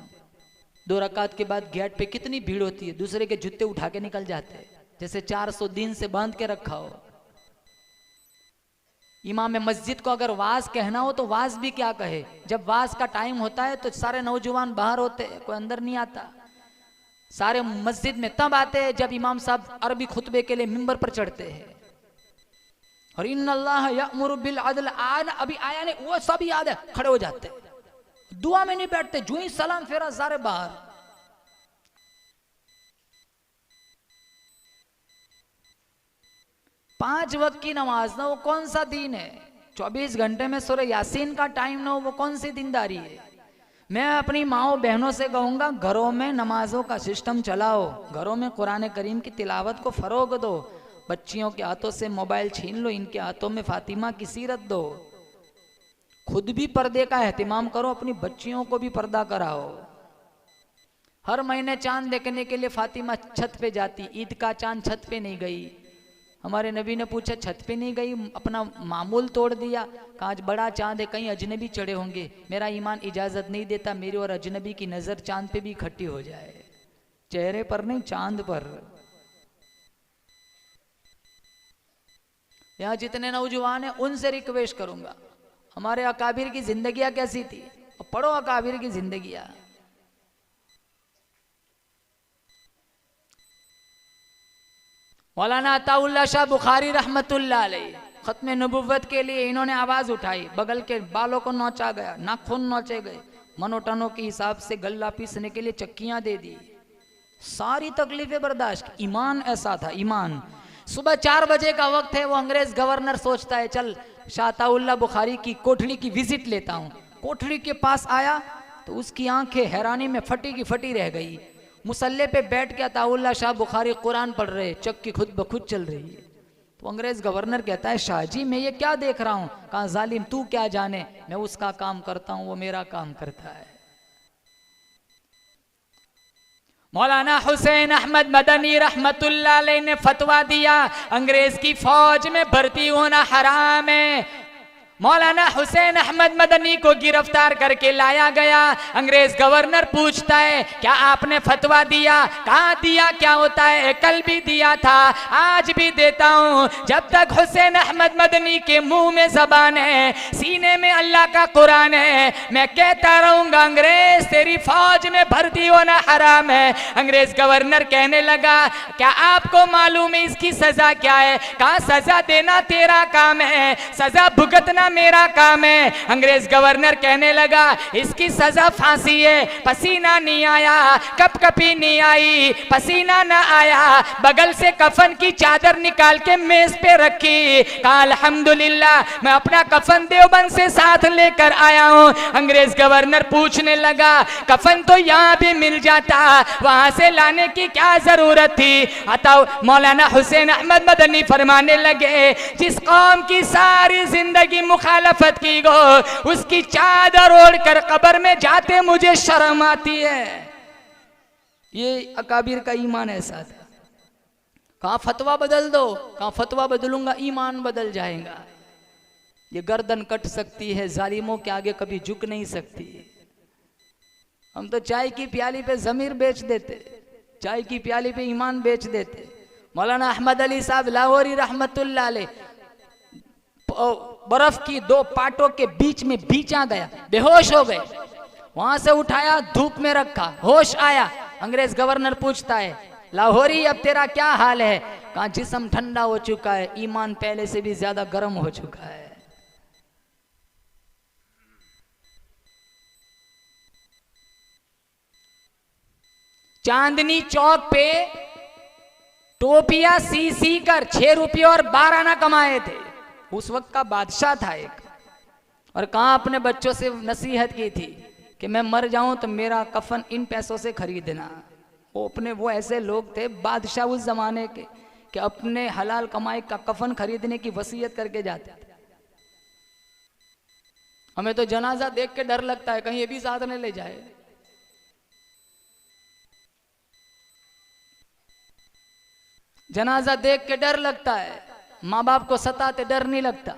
S1: 2 रकात के बाद गेट पे कितनी भीड़ होती है, दूसरे के जूते उठा के निकल जाते हैं जैसे 400 दिन से बांध के रखा हो। इमाम मस्जिद को अगर वाज कहना हो तो वाज भी क्या कहे, जब वाज का टाइम होता है तो सारे नौजवान बाहर होते हैं, कोई अंदर नहीं आता। सारे मस्जिद में तब आते हैं जब इमाम साहब अरबी खुतबे के लिए मिंबर पर चढ़ते हैं। और इन्नल्लाह यअमुरु बिल अदल अभी आया नहीं, वो सब याद है, खड़े हो जाते हैं, दुआ में नहीं बैठते, जो ही सलाम फेरा सारे बाहर। पांच वक्त की नमाज ना, वो कौन सा दीन है? 24 घंटे में सूरह यासीन का टाइम ना हो, वो कौन सी दीनदारी है? मैं अपनी माओ बहनों से कहूंगा, घरों में नमाजों का सिस्टम चलाओ, घरों में कुरान करीम की तिलावत को फरोग दो, बच्चियों के हाथों से मोबाइल छीन लो, इनके हाथों में फातिमा की सीरत दो, खुद भी पर्दे का एहतिमाम करो, अपनी बच्चियों को भी पर्दा कराओ। हर महीने चांद देखने के लिए फातिमा छत पे जाती, ईद का चांद छत पे नहीं गई। हमारे नबी ने पूछा छत पे नहीं गई, अपना मामूल तोड़ दिया, कहा आज बड़ा चांद है, कहीं अजनबी चढ़े होंगे, मेरा ईमान इजाजत नहीं देता मेरी और अजनबी की नजर चांद पे भी इकट्ठी हो जाए, चेहरे पर नहीं चांद पर। यहाँ जितने नौजवान हैं उनसे रिक्वेस्ट करूंगा, हमारे अकाबिर की जिंदगियां कैसी थी, पढ़ो अकाबिर की जिंदगियां। मौलाना अताउल्लाह शाह बुखारी रहमतुल्लाह अलैह खत्म नबुव्वत के लिए इन्होंने आवाज उठाई, बगल के बालों को नोचा गया, नाखून नोचे गए, मनोटनों के हिसाब से गल्ला पीसने के लिए चक्कियां दे दी, सारी तकलीफें बर्दाश्त। ईमान ऐसा था, ईमान। सुबह 4 बजे का वक्त है, वो अंग्रेज गवर्नर सोचता है चल शाह अताउल्लाह बुखारी की कोठरी की विजिट लेता हूं। कोठरी के पास आया तो उसकी आंखें हैरानी में फटी की फटी रह गई। मुसल्ले पे बैठ के अताउल्लाह शाह बुखारी कुरान पढ़ रहे, चक्की खुद ब खुद चल रही है। तो अंग्रेज गवर्नर कहता है शाह जी मैं ये क्या देख रहा हूं? कहा जालिम तू क्या जाने, मैं उसका काम करता हूं, वो मेरा काम करता है। मौलाना हुसैन अहमद मदनी रहमतुल्लाह अलैह ने फतवा दिया अंग्रेज की फौज में भर्ती होना हराम है। मौलाना हुसैन अहमद मदनी को गिरफ्तार करके लाया गया। अंग्रेज गवर्नर पूछता है क्या आपने फतवा दिया? कहाँ दिया? क्या होता है? कल भी दिया था, आज भी देता हूँ। जब तक हुसैन अहमद मदनी के मुंह में जबान है, सीने में अल्लाह का कुरान है, मैं कहता रहूंगा अंग्रेज तेरी फौज में भर्ती होना हराम है। अंग्रेज गवर्नर कहने लगा क्या आपको मालूम है इसकी सजा क्या है? कहा सजा देना तेरा काम है, सजा भुगतना मेरा काम है। अंग्रेज गवर्नर कहने लगा इसकी सजा फांसी है। पसीना नहीं आया, कपकपी नहीं आई, पसीना ना आया, बगल से कफन की चादर निकाल के मेज पे रखी। कहा अल्हम्दुलिल्लाह मैं अपना कफन देवबंद से साथ लेकर आया हूँ। अंग्रेज गवर्नर पूछने लगा कफन तो यहाँ भी मिल जाता, वहां से लाने की क्या जरूरत थी? अताओ मौलाना हुसैन अहमद मदनी फरमाने लगे जिस कौम की सारी जिंदगी मुखालफत की गो उसकी चादर ओढ़कर कब्र में जाते मुझे शर्म आती है। ये अकाबिर का ईमान ऐसा था। कहा फतवा बदल दो, कहा फतवा बदलूंगा ईमान बदल जाएगा। ये गर्दन कट सकती है, जालिमों के आगे कभी झुक नहीं सकती। हम तो चाय की प्याली पे जमीर बेच देते, चाय की प्याली पे ईमान बेच देते। मौलाना अहमद अली साहब लाहौरी रहमतुल्लाह अलैह बर्फ की 2 पाटों के बीच में बीचा गया, बेहोश हो गए। वहां से उठाया, धूप में रखा, होश आया। अंग्रेज गवर्नर पूछता है लाहौरी अब तेरा क्या हाल है? कहा जिस्म ठंडा हो चुका है, ईमान पहले से भी ज्यादा गर्म हो चुका है। चांदनी चौक पे टोपिया सी कर 6 रुपये और 12 आना कमाए थे। उस वक्त का बादशाह था एक, और कहाँ अपने बच्चों से नसीहत की थी कि मैं मर जाऊं तो मेरा कफन इन पैसों से खरीदना। वो ऐसे लोग थे बादशाह उस जमाने के कि अपने हलाल कमाई का कफन खरीदने की वसीयत करके जाते थे। हमें तो जनाजा देख के डर लगता है कहीं ये भी साथ न ले जाए। जनाजा देख के डर लगता है, माँ बाप को सताते डर नहीं लगता।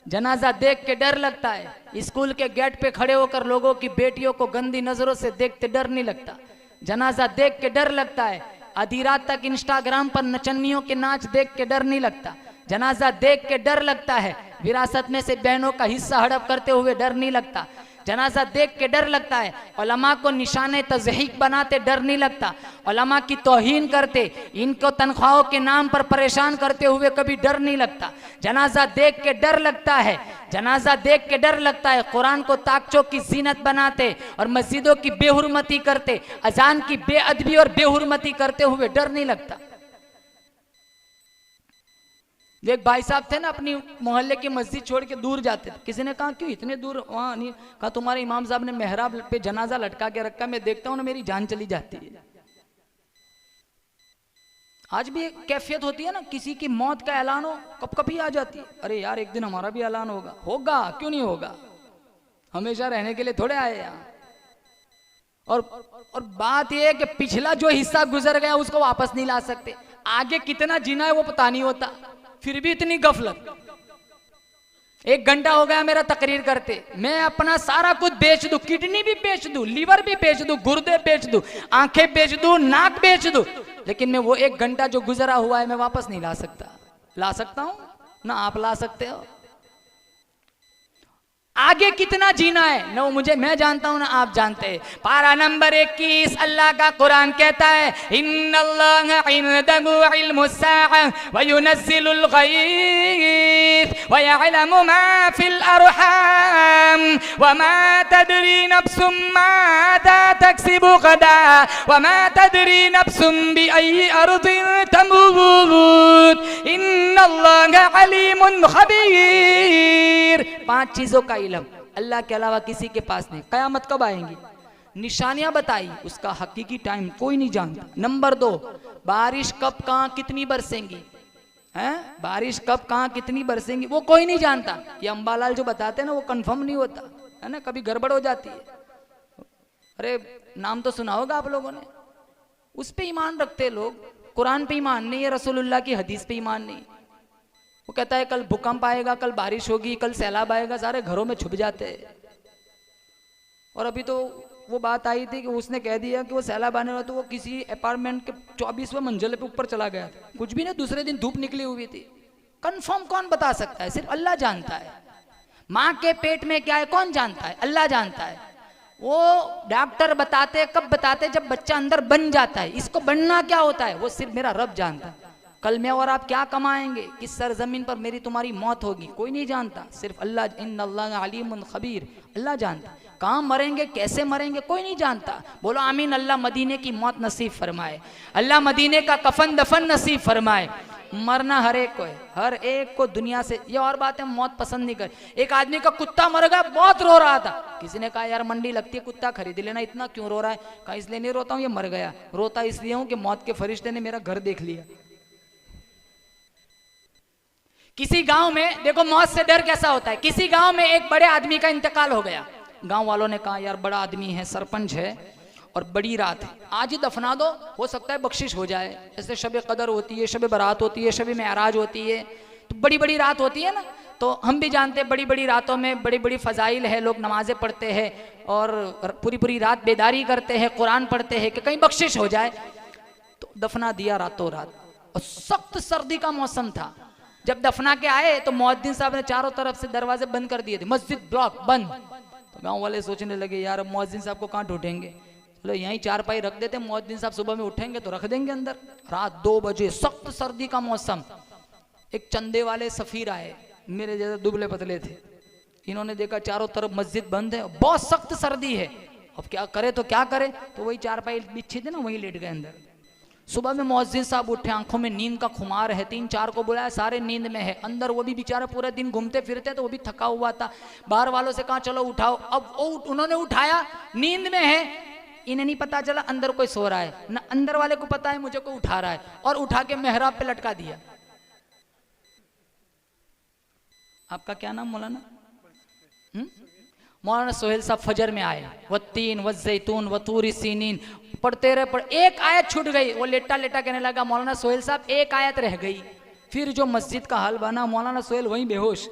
S1: जनाजा देख के डर लगता है, स्कूल के गेट पे खड़े होकर लोगों की बेटियों को गंदी नजरों से देखते डर नहीं लगता। जनाजा देख के डर लगता है, आधी रात तक इंस्टाग्राम पर नचनियों के नाच देख के डर नहीं लगता। जनाजा देख के डर लगता है, विरासत में से बहनों का हिस्सा हड़प करते हुए डर नहीं लगता। जनाजा देख के डर लगता है। उलमा को निशाने तज़हीक बनाते डर नहीं लगता, उलमा की तौहीन करते, इनको तनख्वाहों के नाम पर परेशान करते हुए कभी डर नहीं लगता। जनाजा देख के डर लगता है, जनाजा देख के डर लगता है। कुरान को ताकचों की जीनत बनाते और मस्जिदों की बेहुरमती करते, अजान की बेअदबी और बेहुरमती करते हुए डर नहीं लगता। एक भाई साहब थे ना, अपनी मोहल्ले की मस्जिद छोड़ के दूर जाते थे। किसी ने कहा क्यों इतने दूर वहां नहीं? कहा तुम्हारे इमाम साहब ने मेहराब पे जनाजा लटका के रखा, मैं देखता हूं ना मेरी जान चली जाती है। आज भी एक कैफियत होती है ना, किसी की मौत का ऐलान हो कब कभी आ जाती है, अरे यार एक दिन हमारा भी ऐलान होगा। होगा, क्यों नहीं होगा? हमेशा रहने के लिए थोड़े आए यहाँ। और बात यह है कि पिछला जो हिस्सा गुजर गया उसको वापस नहीं ला सकते, आगे कितना जीना है वो पता नहीं होता, फिर भी इतनी गफलत। 1 घंटा हो गया मेरा तकरीर करते, मैं अपना सारा कुछ बेच दूं, किडनी भी बेच दूं, लीवर भी बेच दूं, गुर्दे बेच दूं, आंखें बेच दूं, नाक बेच दूं, लेकिन मैं वो 1 घंटा जो गुजरा हुआ है मैं वापस नहीं ला सकता। ला सकता हूं ना आप ला सकते हो? आगे कितना जीना है ना वो मुझे, मैं जानता हूं ना आप जानते हैं। पारा नंबर 21 अल्लाह का कुरान कहता है, इन्नल्लाह इंदहु इल्मुस्साअ व युनज़्ज़िलुल गैथ व यअलमु मा फिल अरहाम व मा तदरी नफ्सुम माज़ा तक्सिबु गदा व मा तदरी नफ्सुम बिअय्यि अर्दिन तमूत इन्नल्लाह अलीमुन खबीर। 5 चीजों का इल्म अल्लाह के अलावा किसी के पास नहीं। कयामत कब आएंगी? निशानियां बताई, उसका हकीकी टाइम कोई नहीं जानता। नंबर 2, बारिश कब कहां कितनी बरसेंगी, हैं? बारिश कब कहां कितनी बरसेंगी वो कोई नहीं जानता। ये अंबालाल जो बताते हैं ना वो कंफर्म नहीं होता है ना, कभी गड़बड़ हो जाती है। अरे नाम तो सुना होगा आप लोगों ने, उस पे ईमान रखते लोग, कुरान पे ईमान नहीं है, रसूलुल्लाह की हदीस पे ईमान नहीं। वो कहता है कल भूकंप आएगा, कल बारिश होगी, कल सैलाब आएगा, सारे घरों में छुप जाते हैं। और अभी तो वो बात आई थी कि उसने कह दिया कि वो सैलाब आने वाला, तो वो किसी अपार्टमेंट के 24वें मंजिल पे ऊपर चला गया था, कुछ भी नहीं, दूसरे दिन धूप निकली हुई थी। कंफर्म कौन बता सकता है? सिर्फ अल्लाह जानता है। माँ के पेट में क्या है कौन जानता है? अल्लाह जानता है। वो डॉक्टर बताते, कब बताते? जब बच्चा अंदर बन जाता है। इसको बनना क्या होता है वो सिर्फ मेरा रब जानता है। कल मैं और आप क्या कमाएंगे, किस सरजमीन पर मेरी तुम्हारी मौत होगी, कोई नहीं जानता, सिर्फ अल्लाह। इन्नल्लाह अलीमुन खबीर, अल्लाह जानता। कहाँ मरेंगे, कैसे मरेंगे, कोई नहीं जानता। बोलो आमीन। अल्लाह मदीने की मौत नसीब फरमाए, अल्लाह मदीने का कफन दफन नसीब फरमाए। मरना हर एक को है, हर एक को दुनिया से। ये और बात है, मौत पसंद नहीं कर। एक आदमी का कुत्ता मर गया, बहुत रो रहा था। किसी ने कहा यार मंडी लगती है, कुत्ता खरीद लेना, इतना क्यों रो रहा है? कहा इसलिए नहीं रोता हूँ, ये मर गया। रोता इसलिए हूँ कि मौत के फरिश्ते ने मेरा घर देख लिया। किसी गांव में देखो मौत से डर कैसा होता है। किसी गांव में एक बड़े आदमी का इंतकाल हो गया। गांव वालों ने कहा यार बड़ा आदमी है, सरपंच है और बड़ी रात है, आज ही दफना दो, हो सकता है बख्शिश हो जाए। जैसे शब कदर होती है, शब बारात होती है, शब मेराज होती है, तो बड़ी बड़ी रात होती है ना। तो हम भी जानते हैं बड़ी बड़ी रातों में बड़ी बड़ी फजाइल है, लोग नमाजें पढ़ते हैं और पूरी पूरी रात बेदारी करते हैं, कुरान पढ़ते हैं कि कहीं बख्शिश हो जाए। तो दफना दिया रातों रात, और सख्त सर्दी का मौसम था। जब दफना के आए तो मुअद्दिन साहब ने चारों तरफ से दरवाजे बंद कर दिए थे, मस्जिद ब्लॉक बंद। तो गांव वाले सोचने लगे यार मुअद्दिन साहब को कहाँ ढूंढेंगे, चलो यहीं चारपाई रख देते, मुअद्दिन साहब सुबह में उठेंगे तो रख देंगे अंदर। रात 2 बजे, सख्त सर्दी का मौसम। एक चंदे वाले सफीर आए, मेरे जैसे दुबले पतले थे। इन्होंने देखा चारों तरफ मस्जिद बंद है, बहुत सख्त सर्दी है, अब क्या करे तो क्या करे। तो वही चारपाई बिछी थी ना, वहीं लेट गए अंदर। सुबह में मुअज्जिन साहब उठे, आंखों में नींद का खुमार है, 3-4 को बुलाया, सारे नींद में है। अंदर वो भी बेचारा पूरे दिन घूमते फिरते तो वो भी थका हुआ था। बाहर वालों से कहा चलो उठाओ, अब उन्होंने उठाया, नींद में है, इन्हें नहीं पता चला अंदर कोई सो रहा है, ना अंदर वाले को पता है मुझे कोई उठा रहा है, और उठा के मेहराब पे लटका दिया। आपका क्या नाम मौलाना? मौलाना सोहेल साहब फजर में आए, वत्तीन वज़ैतून वतूरी सीनीन पढ़ते रहे, एक आयत छूट गई। वो लेटा लेटा कहने लगा मौलाना सोहेल साहब एक आयत रह गई। फिर जो मस्जिद का हाल बना, मौलाना सोहेल वहीं बेहोश।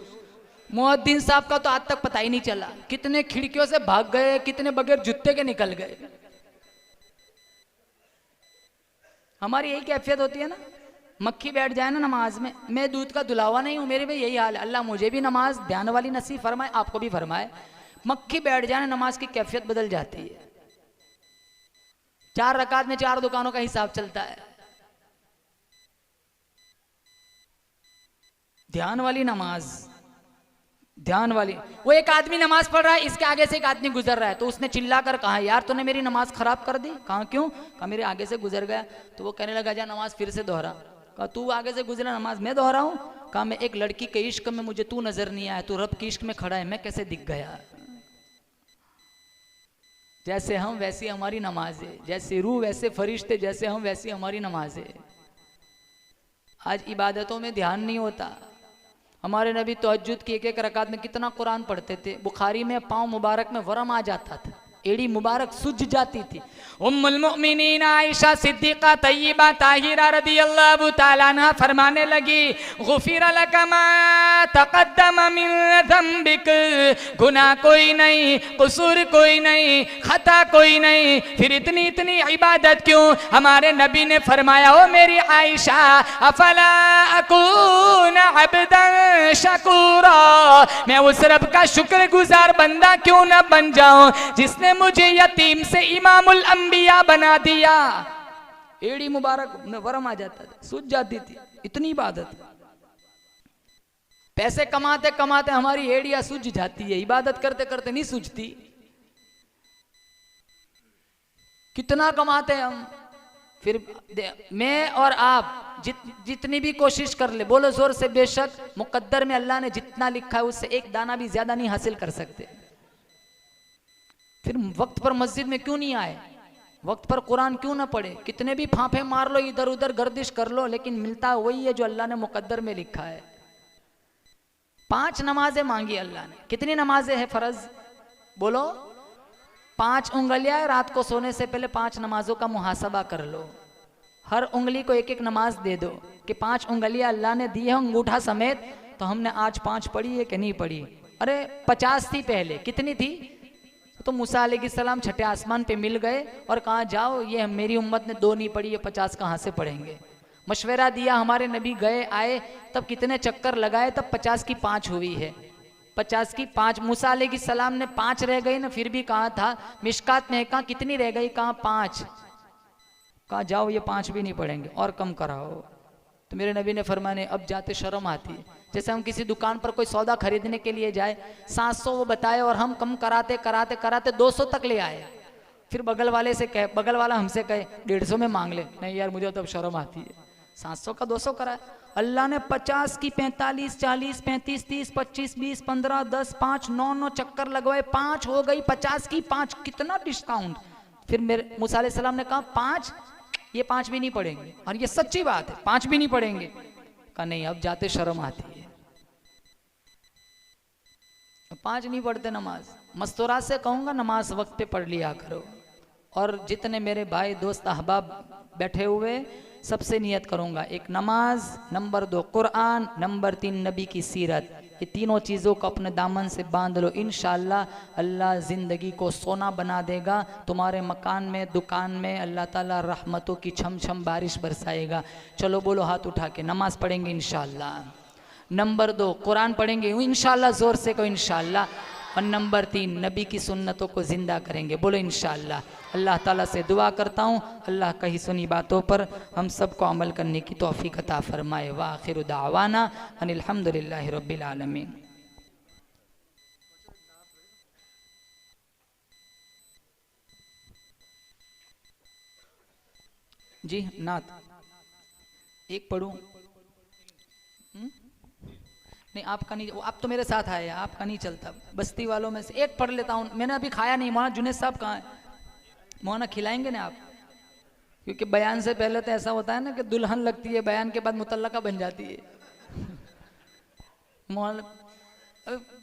S1: मुअद्दिन साहब का तो आज तक पता ही नहीं चला, कितने खिड़कियों से भाग गए, कितने बगैर जूते के निकल गए। हमारी यही कैफियत होती है ना, मक्खी बैठ जाए ना नमाज में। मैं दूध का दुलावा नहीं हूँ, मेरे में यही हाल है। अल्लाह मुझे भी नमाज ध्यान वाली नसीब फरमाए, आपको भी फरमाए। मक्खी बैठ जाए नमाज की कैफियत बदल जाती है। 4 रकात में 4 दुकानों का हिसाब चलता है। ध्यान वाली नमाज, ध्यान वाली। वो एक आदमी नमाज पढ़ रहा है, इसके आगे से एक आदमी गुजर रहा है, तो उसने चिल्ला कर कहा, यार तूने मेरी नमाज खराब कर दी। कहा क्यों? कहा मेरे आगे से गुजर गया। तो वो कहने लगा, जा नमाज फिर से दोहरा। कहा तू आगे से गुजरा, नमाज मैं दोहराऊं? कहा मैं एक लड़की के इश्क में मुझे तू नजर नहीं आया, तू रब के इश्क में खड़ा है, मैं कैसे दिख गया? जैसे हम वैसी हमारी नमाज है, जैसे रूह वैसे फरिश्ते, जैसे हम वैसी हमारी नमाज है। आज इबादतों में ध्यान नहीं होता। हमारे नबी तहज्जुद की 1-1 रकात में कितना कुरान पढ़ते थे। बुखारी में पाँव मुबारक में वरम आ जाता था, एड़ी मुबारक सूज जाती थी। उम्मुल मुमिनीन आयशा सिद्दीका तय्यबा ताहिरा रदियल्लाहु ताला अन्हा फरमाने लगी, गुफिर लका मा तक़द्दम मिन ज़म्बिक, गुनाह कोई नहीं, कसूर कोई नहीं, खता कोई नहीं, फिर इतनी इतनी इबादत क्यों? हमारे नबी ने फरमाया, ओ मेरी आयशा, अफला अकून अब्दन शकूरा, मैं उस रब का शुक्रगुजार बंदा क्यों न बन जाऊं जिसने मुझे यतीम से इमामुल अंबिया बना दिया। एड़ी मुबारक में वरम आ जाता था, सूझ जाती थी, इतनी इबादत। पैसे कमाते कमाते हमारी एड़ियां सूझ जाती है, इबादत करते करते नहीं सूझती। कितना कमाते हैं हम, फिर मैं और आप जितनी भी कोशिश कर ले, बोलो जोर से, बेशक मुकद्दर में अल्लाह ने जितना लिखा है उससे एक दाना भी ज्यादा नहीं हासिल कर सकते। फिर वक्त पर मस्जिद में क्यों नहीं आए? वक्त पर कुरान क्यों ना पढ़े? कितने भी फांफे मार लो, इधर उधर गर्दिश कर लो, लेकिन मिलता वही है जो अल्लाह ने मुकद्दर में लिखा है। 5 नमाजें मांगी अल्लाह ने। कितनी नमाजें हैं फर्ज? बोलो। 5 उंगलियां। रात को सोने से पहले 5 नमाजों का मुहासबा कर लो। हर उंगली को 1-1 नमाज दे दो कि 5 उंगलियां अल्लाह ने दी है अंगूठा समेत, तो हमने आज 5 पढ़ी है कि नहीं पढ़ी? अरे 50 थी पहले, कितनी थी? तो मूसा अलैहिस्सलाम छठे आसमान पे मिल गए और कहा, जाओ, ये मेरी उम्मत ने 2 नहीं पढ़ी, ये 50 कहाँ से पढ़ेंगे? मशवरा दिया, हमारे नबी गए आए, तब कितने चक्कर लगाए, तब 50 की 5 हुई है। 50 की 5। मूसा अलैहिस्सलाम ने 5 रह गई ना, फिर भी कहा था मिशकात में, कहा कितनी रह गई? कहा 5। कहा जाओ, ये 5 भी नहीं पढ़ेंगे, और कम कराओ। तो मेरे नबी ने फरमाने, अब जाते शर्म आती है। जैसे हम किसी दुकान पर कोई सौदा खरीदने के लिए जाए, 700 वो बताए और हम कम कराते कराते कराते 200 तक ले आए। फिर बगल वाले से कहे, बगल वाला हमसे कहे 150 में मांग ले। नहीं यार, मुझे तब शर्म आती है। 700 का 200 कराए। अल्लाह ने 50 की 45, 40, 35, 30, 25, 20, 15, 10, 5, 9 चक्कर लगवाए, 5 हो गई। 50 की 5, कितना डिस्काउंट। फिर मेरे मूसा अलैहिस्सलाम ने कहा 5, ये 5 भी नहीं पढ़ेंगे। और ये सच्ची बात है, 5 भी नहीं पढ़ेंगे। कहा नहीं, अब जाते शर्म आती है। 5 नहीं पढ़ते नमाज। मस्तूरात से कहूँगा नमाज वक्त पे पढ़ लिया करो। और जितने मेरे भाई दोस्त अहबाब बैठे हुए, सबसे नियत करूँगा, 1 नमाज, नंबर 2 कुरान, नंबर 3 नबी की सीरत। ये तीनों चीज़ों को अपने दामन से बांध लो। इंशाअल्लाह अल्लाह ज़िंदगी को सोना बना देगा। तुम्हारे मकान में, दुकान में अल्लाह ताला रहमतों की छम छम बारिश बरसाएगा। चलो बोलो हाथ उठा के, नमाज पढ़ेंगे इंशाअल्लाह। नंबर 2 कुरान पढ़ेंगे इंशाअल्लाह, ज़ोर से को इंशाअल्लाह। और नंबर 3 नबी की सुन्नतों को ज़िंदा करेंगे। बोलो इंशाअल्लाह। अल्लाह ताला से दुआ करता हूँ, अल्लाह कही सुनी बातों पर हम सबको अमल करने की तौफीक अता फरमाए। व आखिरु दावाना अनिल हम्दुलिल्लाहि रब्बिल आलमीन। जी नात एक पढ़ूँ? नहीं, आपका नहीं, आप तो मेरे साथ आए, आपका नहीं चलता। बस्ती वालों में से एक पढ़ लेता हूँ। मैंने अभी खाया नहीं। मौलाना जुनेद साहब कहाँ है? मौलाना खिलाएंगे ना आप? क्योंकि बयान से पहले तो ऐसा होता है ना कि दुल्हन लगती है, बयान के बाद मुतल्लका बन जाती है। मौलाना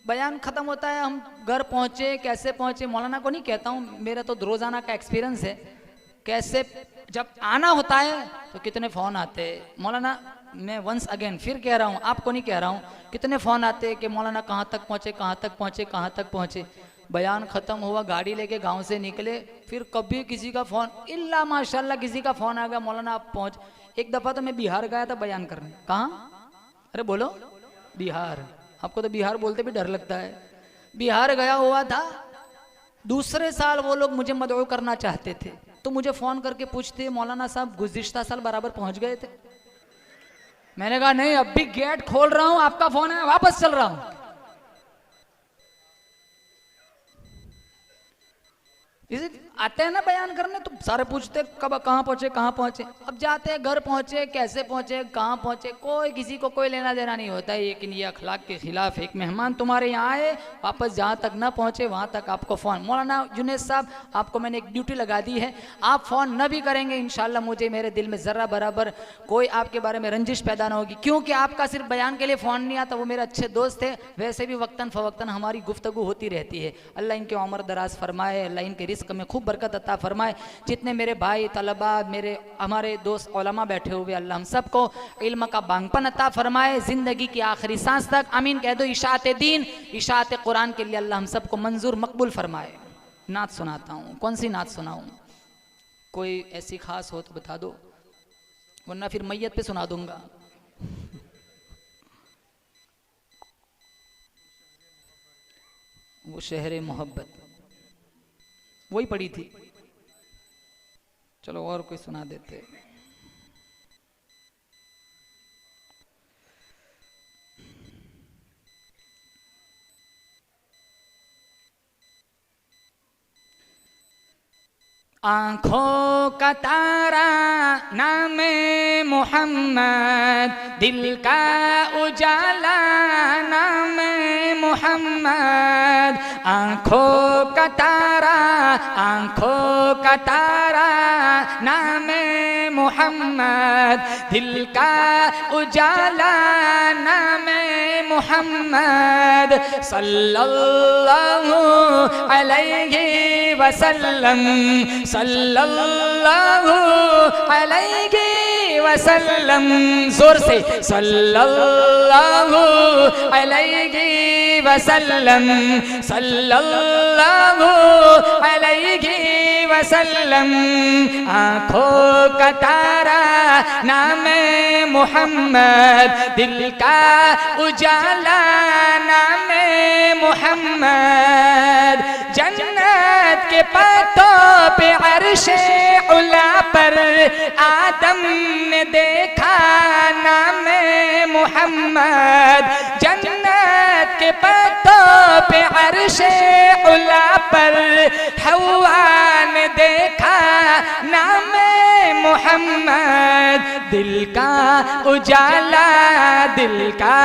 S1: बयान ख़त्म होता है, हम घर पहुँचे, कैसे पहुँचे, मौलाना को नहीं कहता हूँ, मेरा तो रोज़ाना का एक्सपीरियंस है। कैसे जब आना होता है तो कितने फ़ोन आते हैं मौलाना। मैं वंस अगेन फिर कह रहा हूँ, आपको नहीं कह रहा हूँ, कितने फ़ोन आते हैं कि मौलाना कहाँ तक पहुँचे, कहाँ तक पहुँचे, कहाँ तक पहुँचे। बयान ख़त्म हुआ, गाड़ी लेके गांव से निकले, फिर कभी किसी का फ़ोन, इल्ला माशाल्लाह किसी का फ़ोन आ गया, मौलाना आप पहुँच। एक दफ़ा तो मैं बिहार गया था बयान करने। कहाँ? अरे बोलो, बिहार। आपको तो बिहार बोलते भी डर लगता है।
S2: बिहार गया हुआ था, दूसरे साल वो लोग मुझे मदऊ करना चाहते थे, तो मुझे फोन करके पूछते मौलाना साहब गुज़िश्ता साल बराबर पहुंच गए थे। मैंने कहा नहीं, अब भी गेट खोल रहा हूं, आपका फोन है, वापस चल रहा हूं। इसे आते हैं ना बयान करने तो सारे पूछते कब कहाँ पहुंचे कहाँ पहुंचे। अब जाते हैं घर पहुंचे, कैसे पहुंचे, कहाँ पहुंचे, कोई किसी को कोई लेना देना नहीं होता है। लेकिन ये अखलाक के खिलाफ, एक मेहमान तुम्हारे यहाँ आए, वापस जहाँ तक ना पहुंचे वहाँ तक आपको फ़ोन। मौलाना जुनैद साहब, आपको मैंने एक ड्यूटी लगा दी है, आप फ़ोन न भी करेंगे इंशाल्लाह मुझे मेरे दिल में ज़र्रा बराबर कोई आपके बारे में रंजिश पैदा ना होगी, क्योंकि आपका सिर्फ बयान के लिए फ़ोन नहीं आता। वो मेरे अच्छे दोस्त थे, वैसे भी वक्तन फ़वक्तन हमारी गुफ्तगू होती रहती है। अल्लाह इनके उम्र दराज फरमाए, अल्लाह इनके रिस्क में खूब बरकत अता फरमाए। जितने मेरे भाई तलबा, मेरे हमारे दोस्त उलमा बैठे हुए, अल्लाह हम सबको इल्म का बांगपन अता फरमाए ज़िंदगी की आखिरी सांस तक। आमीन कह दो। इशाअत दीन, इशाअत कुरान के लिए अल्लाह हम सबको मंजूर मकबूल फरमाए। नात सुनाता हूँ, कौन सी नात सुनाऊँ? कोई ऐसी खास हो तो बता दो, वरना फिर मैयत पे सुना दूंगा। वो शहर मोहब्बत वही पड़ी थी, चलो और कोई सुना देते। आँखों का तारा नाम मोहम्मद, दिल का उजाला नाम मोहम्मद। आँखों का तारा, आँखों का तारा नाम मोहम्मद, दिल का उजाला नाम मोहम्मद। सल्लल्लाहु अलैहि वसल्लम, सल्लल्लाहु अलैहि वसल्लम, जोर से सल्लल्लाहु अलैहि वसल्लम, सल्लल्लाहु अलैहि वसल्लम। आँखों का तारा नाम मोहम्मद, दिल का उजाला नाम मोहम्मद। जन्नत के पत्तों पे अर्शे उला पर आदम ने देखा नाम मोहम्मद। जन्नत के पत्तों पे अर्शे उला पर हवा ने देखा नाम मोहम्मद। दिल का उजाला, दिल का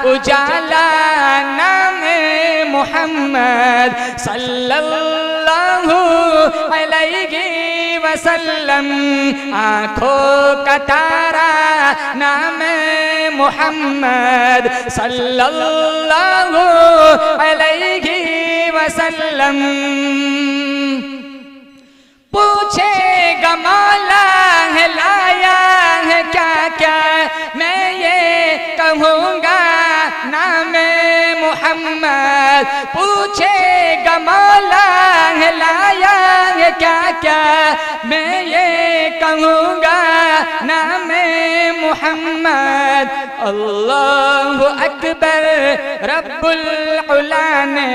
S2: उजाला नाम मोहम्मद। सल्लल्लाहु अलैहि वसल्लम। आँखों का तारा नाम मोहम्मद, सल्लल्लाहु अलैहि वसल्लम। पूछेगा मौला है लाया है क्या क्या, मैं ये कहूँगा नाम मोहम्मद। पूछेगा मौला है लाया है क्या क्या, मैं ये कहूँगा नाम मोहम्मद। अल्लाहु अकबर, रब्बुल उला ने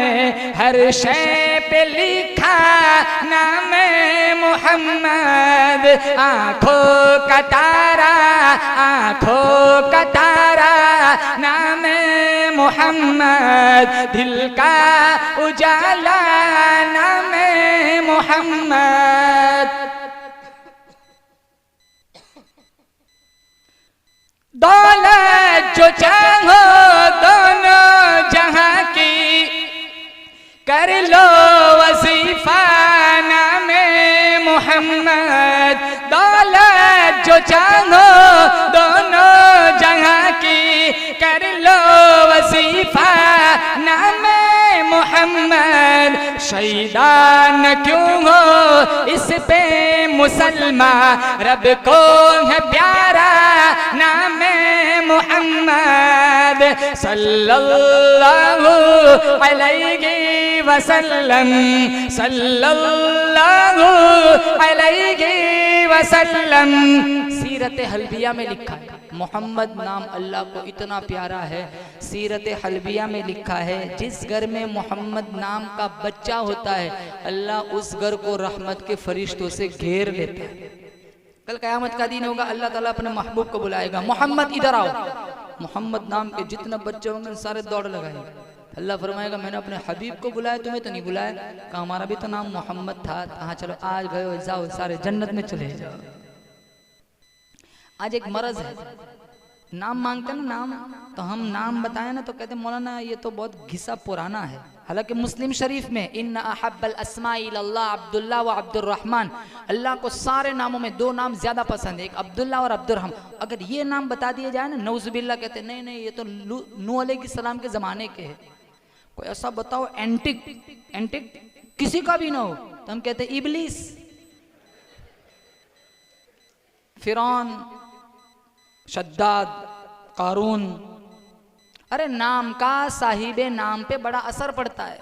S2: हर शय पे लिखा नाम मोहम्मद। आँखों का तारा, आँखों का तारा नाम मोहम्मद। दिल का उजाला नाम मोहम्मद। दौलत जो चाहो दोनों जहां की, कर लो वजीफा नाम मोहम्मद। दौलत जो चाहो दोनों जहां की, कर लो वजीफा नाम मोहम्मद। शहीदान क्यों हो इस पे मुसलमान, रब को है प्यारा नाम मोहम्मद। सल्लल्लाहु अलैहि वसल्लम, सल्लल्लाहु अलैहि वसल्लम। सीरत हल्बिया में लिखा है, मोहम्मद नाम अल्लाह को इतना प्यारा है। सीरत हल्बिया में लिखा है, जिस घर में मोहम्मद नाम का बच्चा होता है अल्लाह उस घर को रहमत के फरिश्तों से घेर लेता है। कल क़यामत का दिन होगा, अल्लाह ताला अपने महबूब को बुलाएगा, मोहम्मद इधर आओ। मोहम्मद नाम के जितने बच्चे होंगे सारे दौड़ लगाएंगे। अल्लाह फरमाएगा मैंने अपने हबीब को बुलाया, तुम्हें तो नहीं बुलाया। कहा हमारा भी तो नाम मोहम्मद था। हाँ चलो आज गए हो, जाओ सारे जन्नत में चले जाओ। आज एक मरज है, नाम मांगते ना नाम, तो हम नाम बताए ना तो कहते मौलाना ये तो बहुत घिसा पुराना है। हालांकि मुस्लिम शरीफ में इन्ना अहब्बल अस्माई इल्लल्लाह अब्दुल्लाह व अब्दुर्रहमान, अल्लाह को सारे नामों में दो नाम ज्यादा पसंद है, एक अब्दुल्लाह और अब्दुर्रहमान। अगर ये नाम बता दिए जाए ना नौजुबिल्ला, कहते नहीं नहीं ये तो नूह अलैहिस्सलाम के जमाने के है। कोई ऐसा बताओ एंटिक एंटिक किसी का भी ना हो तो हम कहते इबलीस, फिरौन, शद्दाद, कारून। अरे नाम का साहिबे नाम पे बड़ा असर पड़ता है।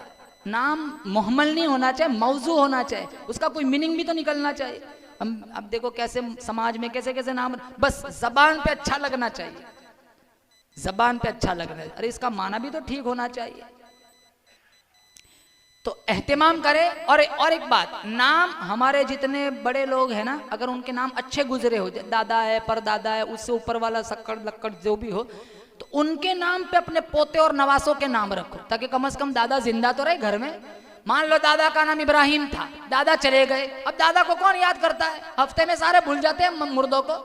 S2: नाम मुहम्मल नहीं होना चाहिए, मौजू होना चाहिए, उसका कोई मीनिंग भी तो निकलना चाहिए। अब देखो कैसे समाज में कैसे कैसे नाम, बस जबान पे अच्छा लगना चाहिए, जबान पे अच्छा लगना है। अरे इसका माना भी तो ठीक होना चाहिए। तो एहतिमाम करे। और एक बात, नाम हमारे जितने बड़े लोग हैं ना, अगर उनके नाम अच्छे गुजरे हो, दादा है, परदादा है, उससे ऊपर वाला सक्कड़ लक्कड़ जो भी हो, तो उनके नाम पे अपने पोते और नवासों के नाम रखो, ताकि कम से कम दादा जिंदा तो रहे घर में। मान लो दादा का नाम इब्राहिम था, दादा चले गए, अब दादा को कौन याद करता है, हफ्ते में सारे भूल जाते हैं मुर्दों को।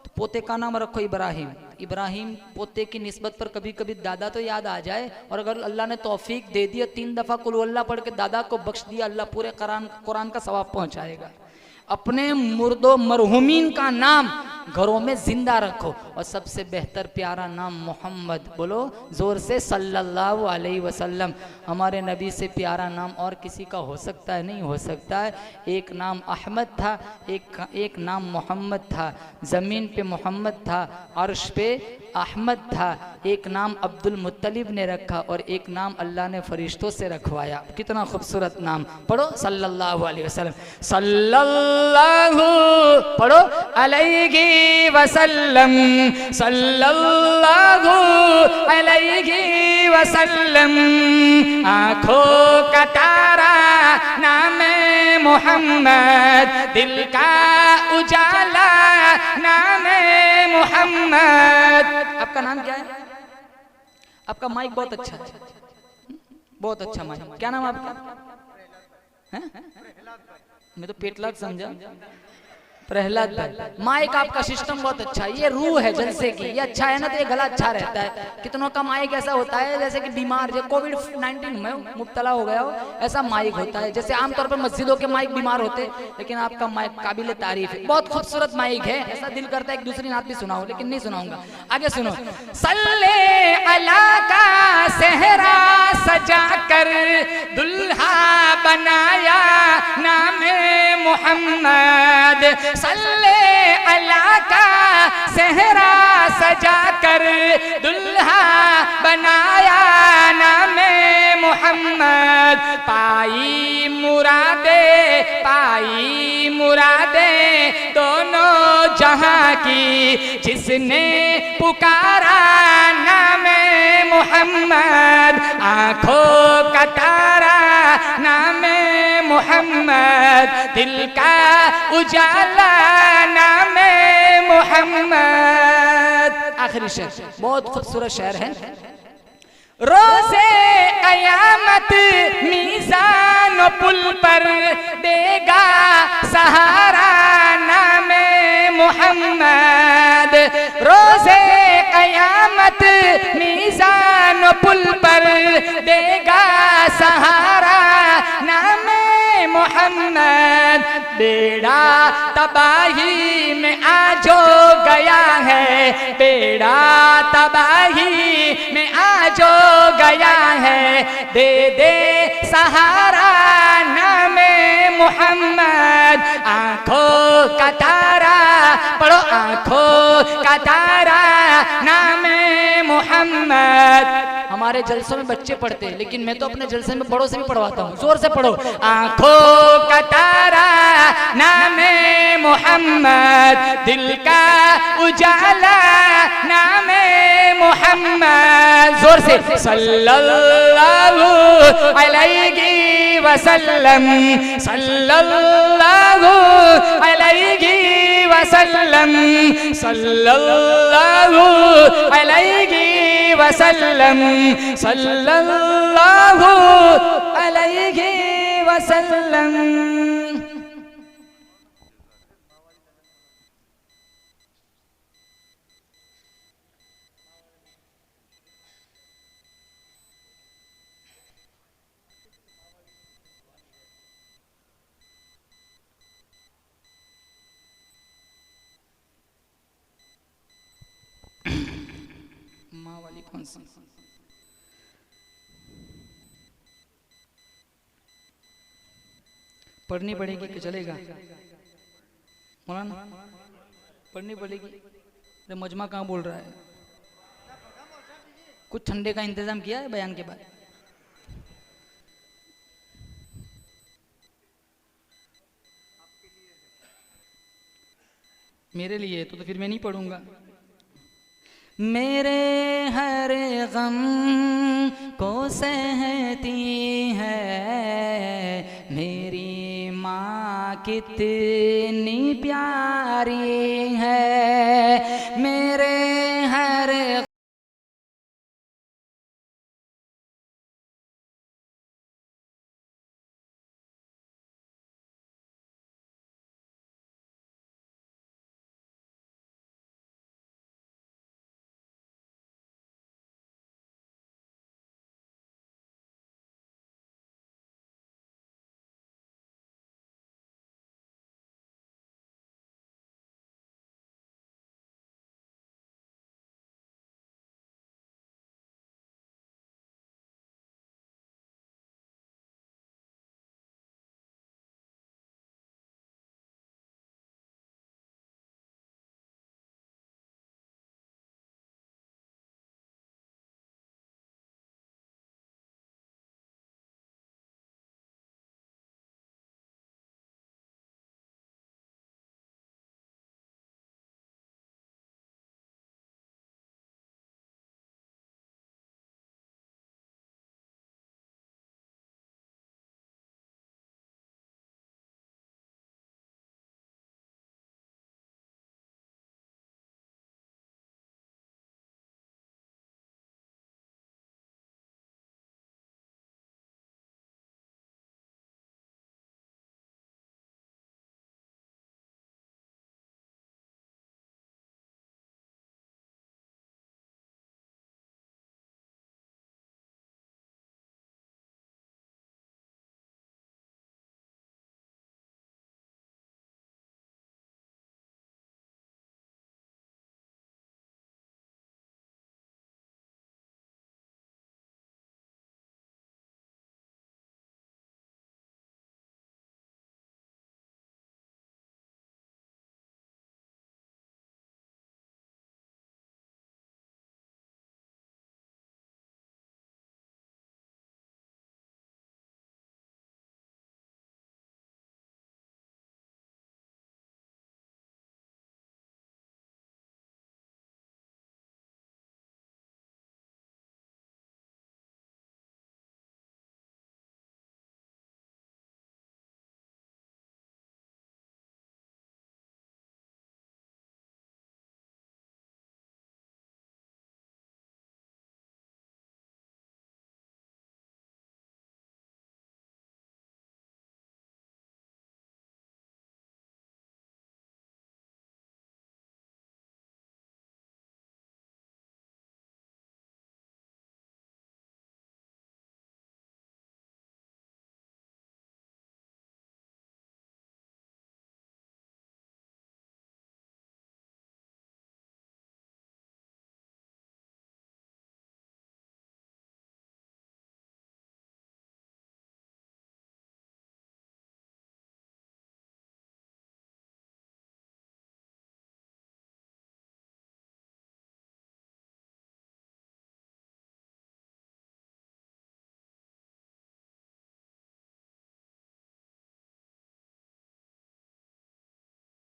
S2: तो पोते का नाम रखो इब्राहिम। इब्राहिम पोते की निस्बत पर कभी कभी दादा तो याद आ जाए, और अगर अल्लाह ने तौफीक दे दिया 3 दफा कुल अल्लाह पढ़ के दादा को बख्श दिया, अल्लाह पूरे कुरान का सवाब पहुंचाएगा। अपने मुर्दो मरहुमीन का नाम घरों में जिंदा रखो, और सबसे बेहतर प्यारा नाम मोहम्मद। बोलो जोर से सल्लल्लाहु अलैहि वसल्लम। हमारे नबी से प्यारा नाम और किसी का हो सकता है? नहीं हो सकता है। एक नाम अहमद था, एक नाम मोहम्मद था। ज़मीन पे मोहम्मद था, अर्श पे अहमद था। एक नाम अब्दुल मुत्तलिब ने रखा, और एक नाम अल्लाह ने फरिश्तों से रखवाया। कितना खूबसूरत नाम। पढ़ो सल्लल्लाहु अलैहि वसल्लम, सल्लल्लाहु पढ़ो अलैहि वसल्लम, सल्लल्लाहु अलैहि वसल्लम। आँखों का तारा नाम मोहम्मद, दिल का उजाला नाम मोहम्मद। आपका नाम क्या है? आपका माइक बहुत अच्छा है, बहुत अच्छा माइक। क्या नाम आपका है? मैं तो पेटलाद समझा, प्रहलाद भाई। माइक आपका सिस्टम बहुत अच्छा है, ये रूह है जलसे की, ये अच्छा है ना तो ये गला अच्छा रहता है। कितनों का माइक ऐसा होता है जैसे कि बीमार, जो कोविड-19 में मुब्तला हो गया हो, ऐसा माइक होता है। जैसे आमतौर पर मस्जिदों के माइक बीमार होते हैं, लेकिन आपका माइक काबिल तारीफ है, बहुत खूबसूरत माइक है। ऐसा दिल करता है एक दूसरी नात भी सुनाओ, लेकिन नहीं सुनाऊंगा। आगे सुनो। सल्ले अला का सेहरा सजा कर दुल्हा बनाया नामे मोहम्मद। सल्ले अला का सेहरा सजा कर दुल्हा बनाया नामे मोहम्मद। पाई मुरादे दोनों जहां की, जिसने पुकारा नामे मोहम्मद। आँखों का तारा नामे मोहम्मद, दिल का उजाला नामे मोहम्मद। आखिरी शेर बहुत खूबसूरत शेर है। रोज़े क़यामत मीज़ान पुल पर देगा सहारा नामे मोहम्मद। रोज़े क़यामत मीज़ान पुल पर देगा सहारा नामे मोहम्मद। बेड़ा तबाही में आज हो गया है, बेड़ा तबाही में आज हो गया है। दे दे सहारा नामे मोहम्मद। आँखों का तारा पढ़ो, आँखों का तारा नामे मोहम्मद। हमारे जलसों में बच्चे पढ़ते हैं, लेकिन मैं तो अपने जलसे में बड़ों से भी पढ़वाता हूँ। जोर से पढ़ो। आँखों का तारा नामे
S1: मोहम्मद, दिल का उजाला नामे मोहम्मद। जोर से सल्लल्लाहु अलैहि वसल्लम, सल्लल्लाहु अलैहि वसल्लम, सल्लल्लाहु अलैहि वसल्लम, सल्लल्लाहु अलैहि वसल्लम। माँ वाली कौन सी? पढ़नी पड़ेगी कि चलेगा? मौलाना पढ़नी पड़ेगी। अरे मजमा कहाँ बोल रहा है? कुछ ठंडे का इंतजाम किया है बयान के बाद? मेरे लिए तो फिर मैं नहीं पढ़ूंगा। मेरे हर गम को सहती है मेरी माँ, कितनी प्यारी है। मेरे हर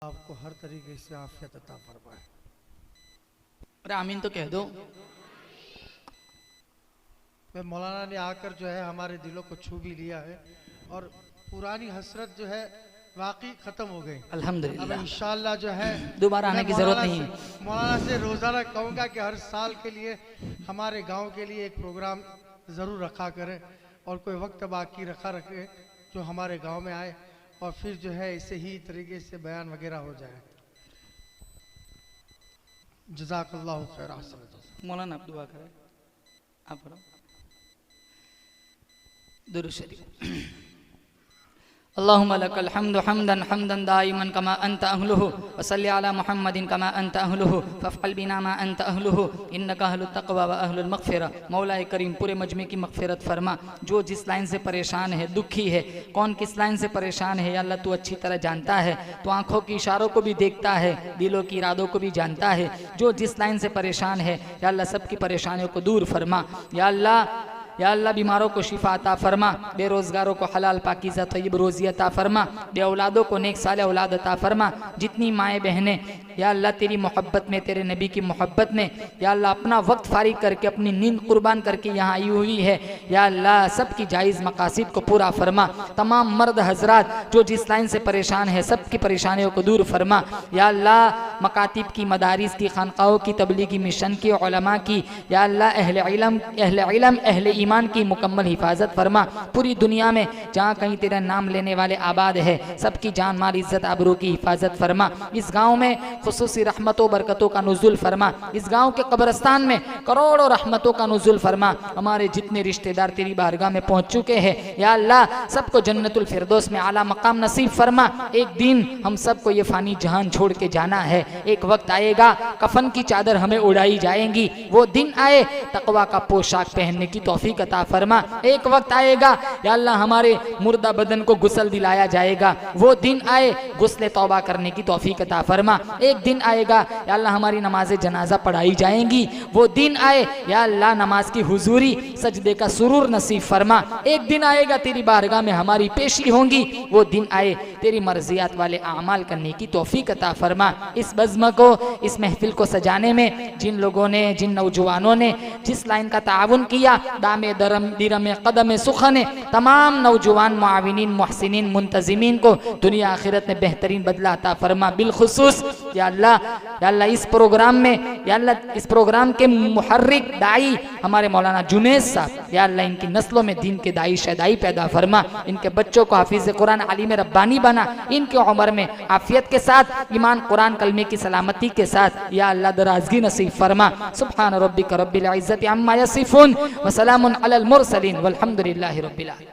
S3: आपको हर तरीके से आफियत अता फरमाए।
S2: अरे आमीन तो कह दो।
S3: मैं मौलाना ने आकर जो है हमारे दिलों को छू भी लिया है और पुरानी हसरत जो है वाकई खत्म हो गई। अब
S2: अल्हम्दुलिल्लाह
S3: इंशाअल्लाह जो है
S2: दोबारा आने
S3: मैं
S2: की जरूरत
S3: मौलाना
S2: नहीं
S3: से- मौलाना से रोजाना कहूँगा कि हर साल के लिए हमारे गांव के लिए एक प्रोग्राम ज़रूर रखा करें और कोई वक्त बाकी रखे जो हमारे गांव में आए और फिर जो है इसे ही तरीके से बयान वगैरह हो जाए। जज़ाकल्लाहु खैर।
S2: मौलाना आप दुआ करें, आप पढ़ो दुरूद शरीफ। अल्लाहुम्मा लकल हम्दु हम्दन हम्दन दाइमन कमा अंत अहलुहु व सल्लि अला मुहम्मदिन कमा अंत अहलुहु फफ़अल बिना मा अंत अहलुहु इन्नका अहलुत तक़वा व अहलुल मग़फ़िरा। मौलाए करीम पूरे मजमे की मग़फ़िरत फरमा। जो जिस लाइन से परेशान है, दुखी है, कौन किस लाइन से परेशान है, या अल्लाह तू अच्छी तरह जानता है। तो आँखों की इशारों को भी देखता है, दिलों की इरादों को भी जानता है। जो जिस लाइन से परेशान है या अल्लाह सबकी परेशानियों को दूर फरमा। या अल्लाह बीमारों को शिफा अता फरमा, बेरोजगारों को हलाल पाकीज़ा तय्यब रोज़ी अता फरमा, बे औलादों को नेक साले औलाद अता फरमा। जितनी माएँ बहनें या अल्लाह तेरी मोहब्बत में, तेरे नबी की मोहब्बत में या अल्लाह अपना वक्त फारिग करके, अपनी नींद कुर्बान करके यहाँ आई हुई है, या अल्लाह सबकी जायज़ मकासिद को पूरा फरमा। तमाम मर्द हजरात जो जिस लाइन से परेशान है सबकी परेशानियों को दूर फरमा। या अल्लाह मकातिब की, मदारिस की, खानकाहों की, तबलीगी मिशन की, उलमा की, या अल्लाह अहले इल्म अहले ईमान की मुकम्मल हिफाजत फरमा। पूरी दुनिया में जहाँ कहीं तेरा नाम लेने वाले आबाद है सबकी जान माल इज्जत आबरू की हिफाजत फरमा। इस गाँव में खुसूसी रहमतों बरकतों का नुज़ुल फरमा। इस गांव के कब्रिस्तान में करोड़ों रहमतों का नुज़ुल फरमा। हमारे जितने रिश्तेदार तेरी बारगाह में पहुंच चुके हैं या अल्लाह सबको जन्नतुल फिरदौस में आला मकाम नसीब फरमा। एक दिन हम सबको ये फानी जहान छोड़ के जाना है। एक वक्त आएगा कफन की चादर हमें उड़ाई जाएंगी। वो दिन आए तकवा का पोशाक पहनने की तौफीक अता फरमा। एक वक्त आएगा या अल्लाह हमारे मुर्दा बदन को गुस्ल दिलाया जाएगा। वो दिन आए गुस्ले तौबा करने की तौफीक अता फरमा। एक दिन आएगा या अल्लाह हमारी नमाज जनाजा पढ़ाई जाएंगी। वो दिन आए या अल्लाह नमाज की हुजूरी, सजदे का सुरूर नसीब फरमा। एक दिन आएगा तेरी बारगाह में हमारी पेशी होंगी। वो दिन आए तेरी मर्जियात वाले आमाल करने की तौफीक अता फरमा। इस बज़्म को, इस महफिल को सजाने में जिन लोगों ने, जिन नौजवानों ने जिस लाइन का ताउन किया, दामे दरम दिरम कदम सुखने, तमाम नौजवान मुआविनीन, मुहसिनीन, मुंतजिमीन को दुनिया आखिरत में बेहतरीन बदला अता फरमा। बिलखुसूस या अल्लाह इस प्रोग्राम में, या अल्लाह इस प्रोग्राम के मुहर्रिक दाई हमारे मौलाना जुनैद साहब, या अल्लाह इनकी नस्लों में दीन के दाई शदाई पैदा फरमा। इनके बच्चों को हाफिज कुरान, आलिम रब्बानी बना। इनकी उम्र में आफियत के साथ, ईमान कुरान कलमे की सलामती के साथ या अल्लाह दराजगी नसीब फरमा। सुब्हान रब्बिक रब्बिल इज्जति अम्मा यसिफून व सलामुन अलल मुरसलीन वल्हम्दुलिल्लाहि रब्बिल आलमीन।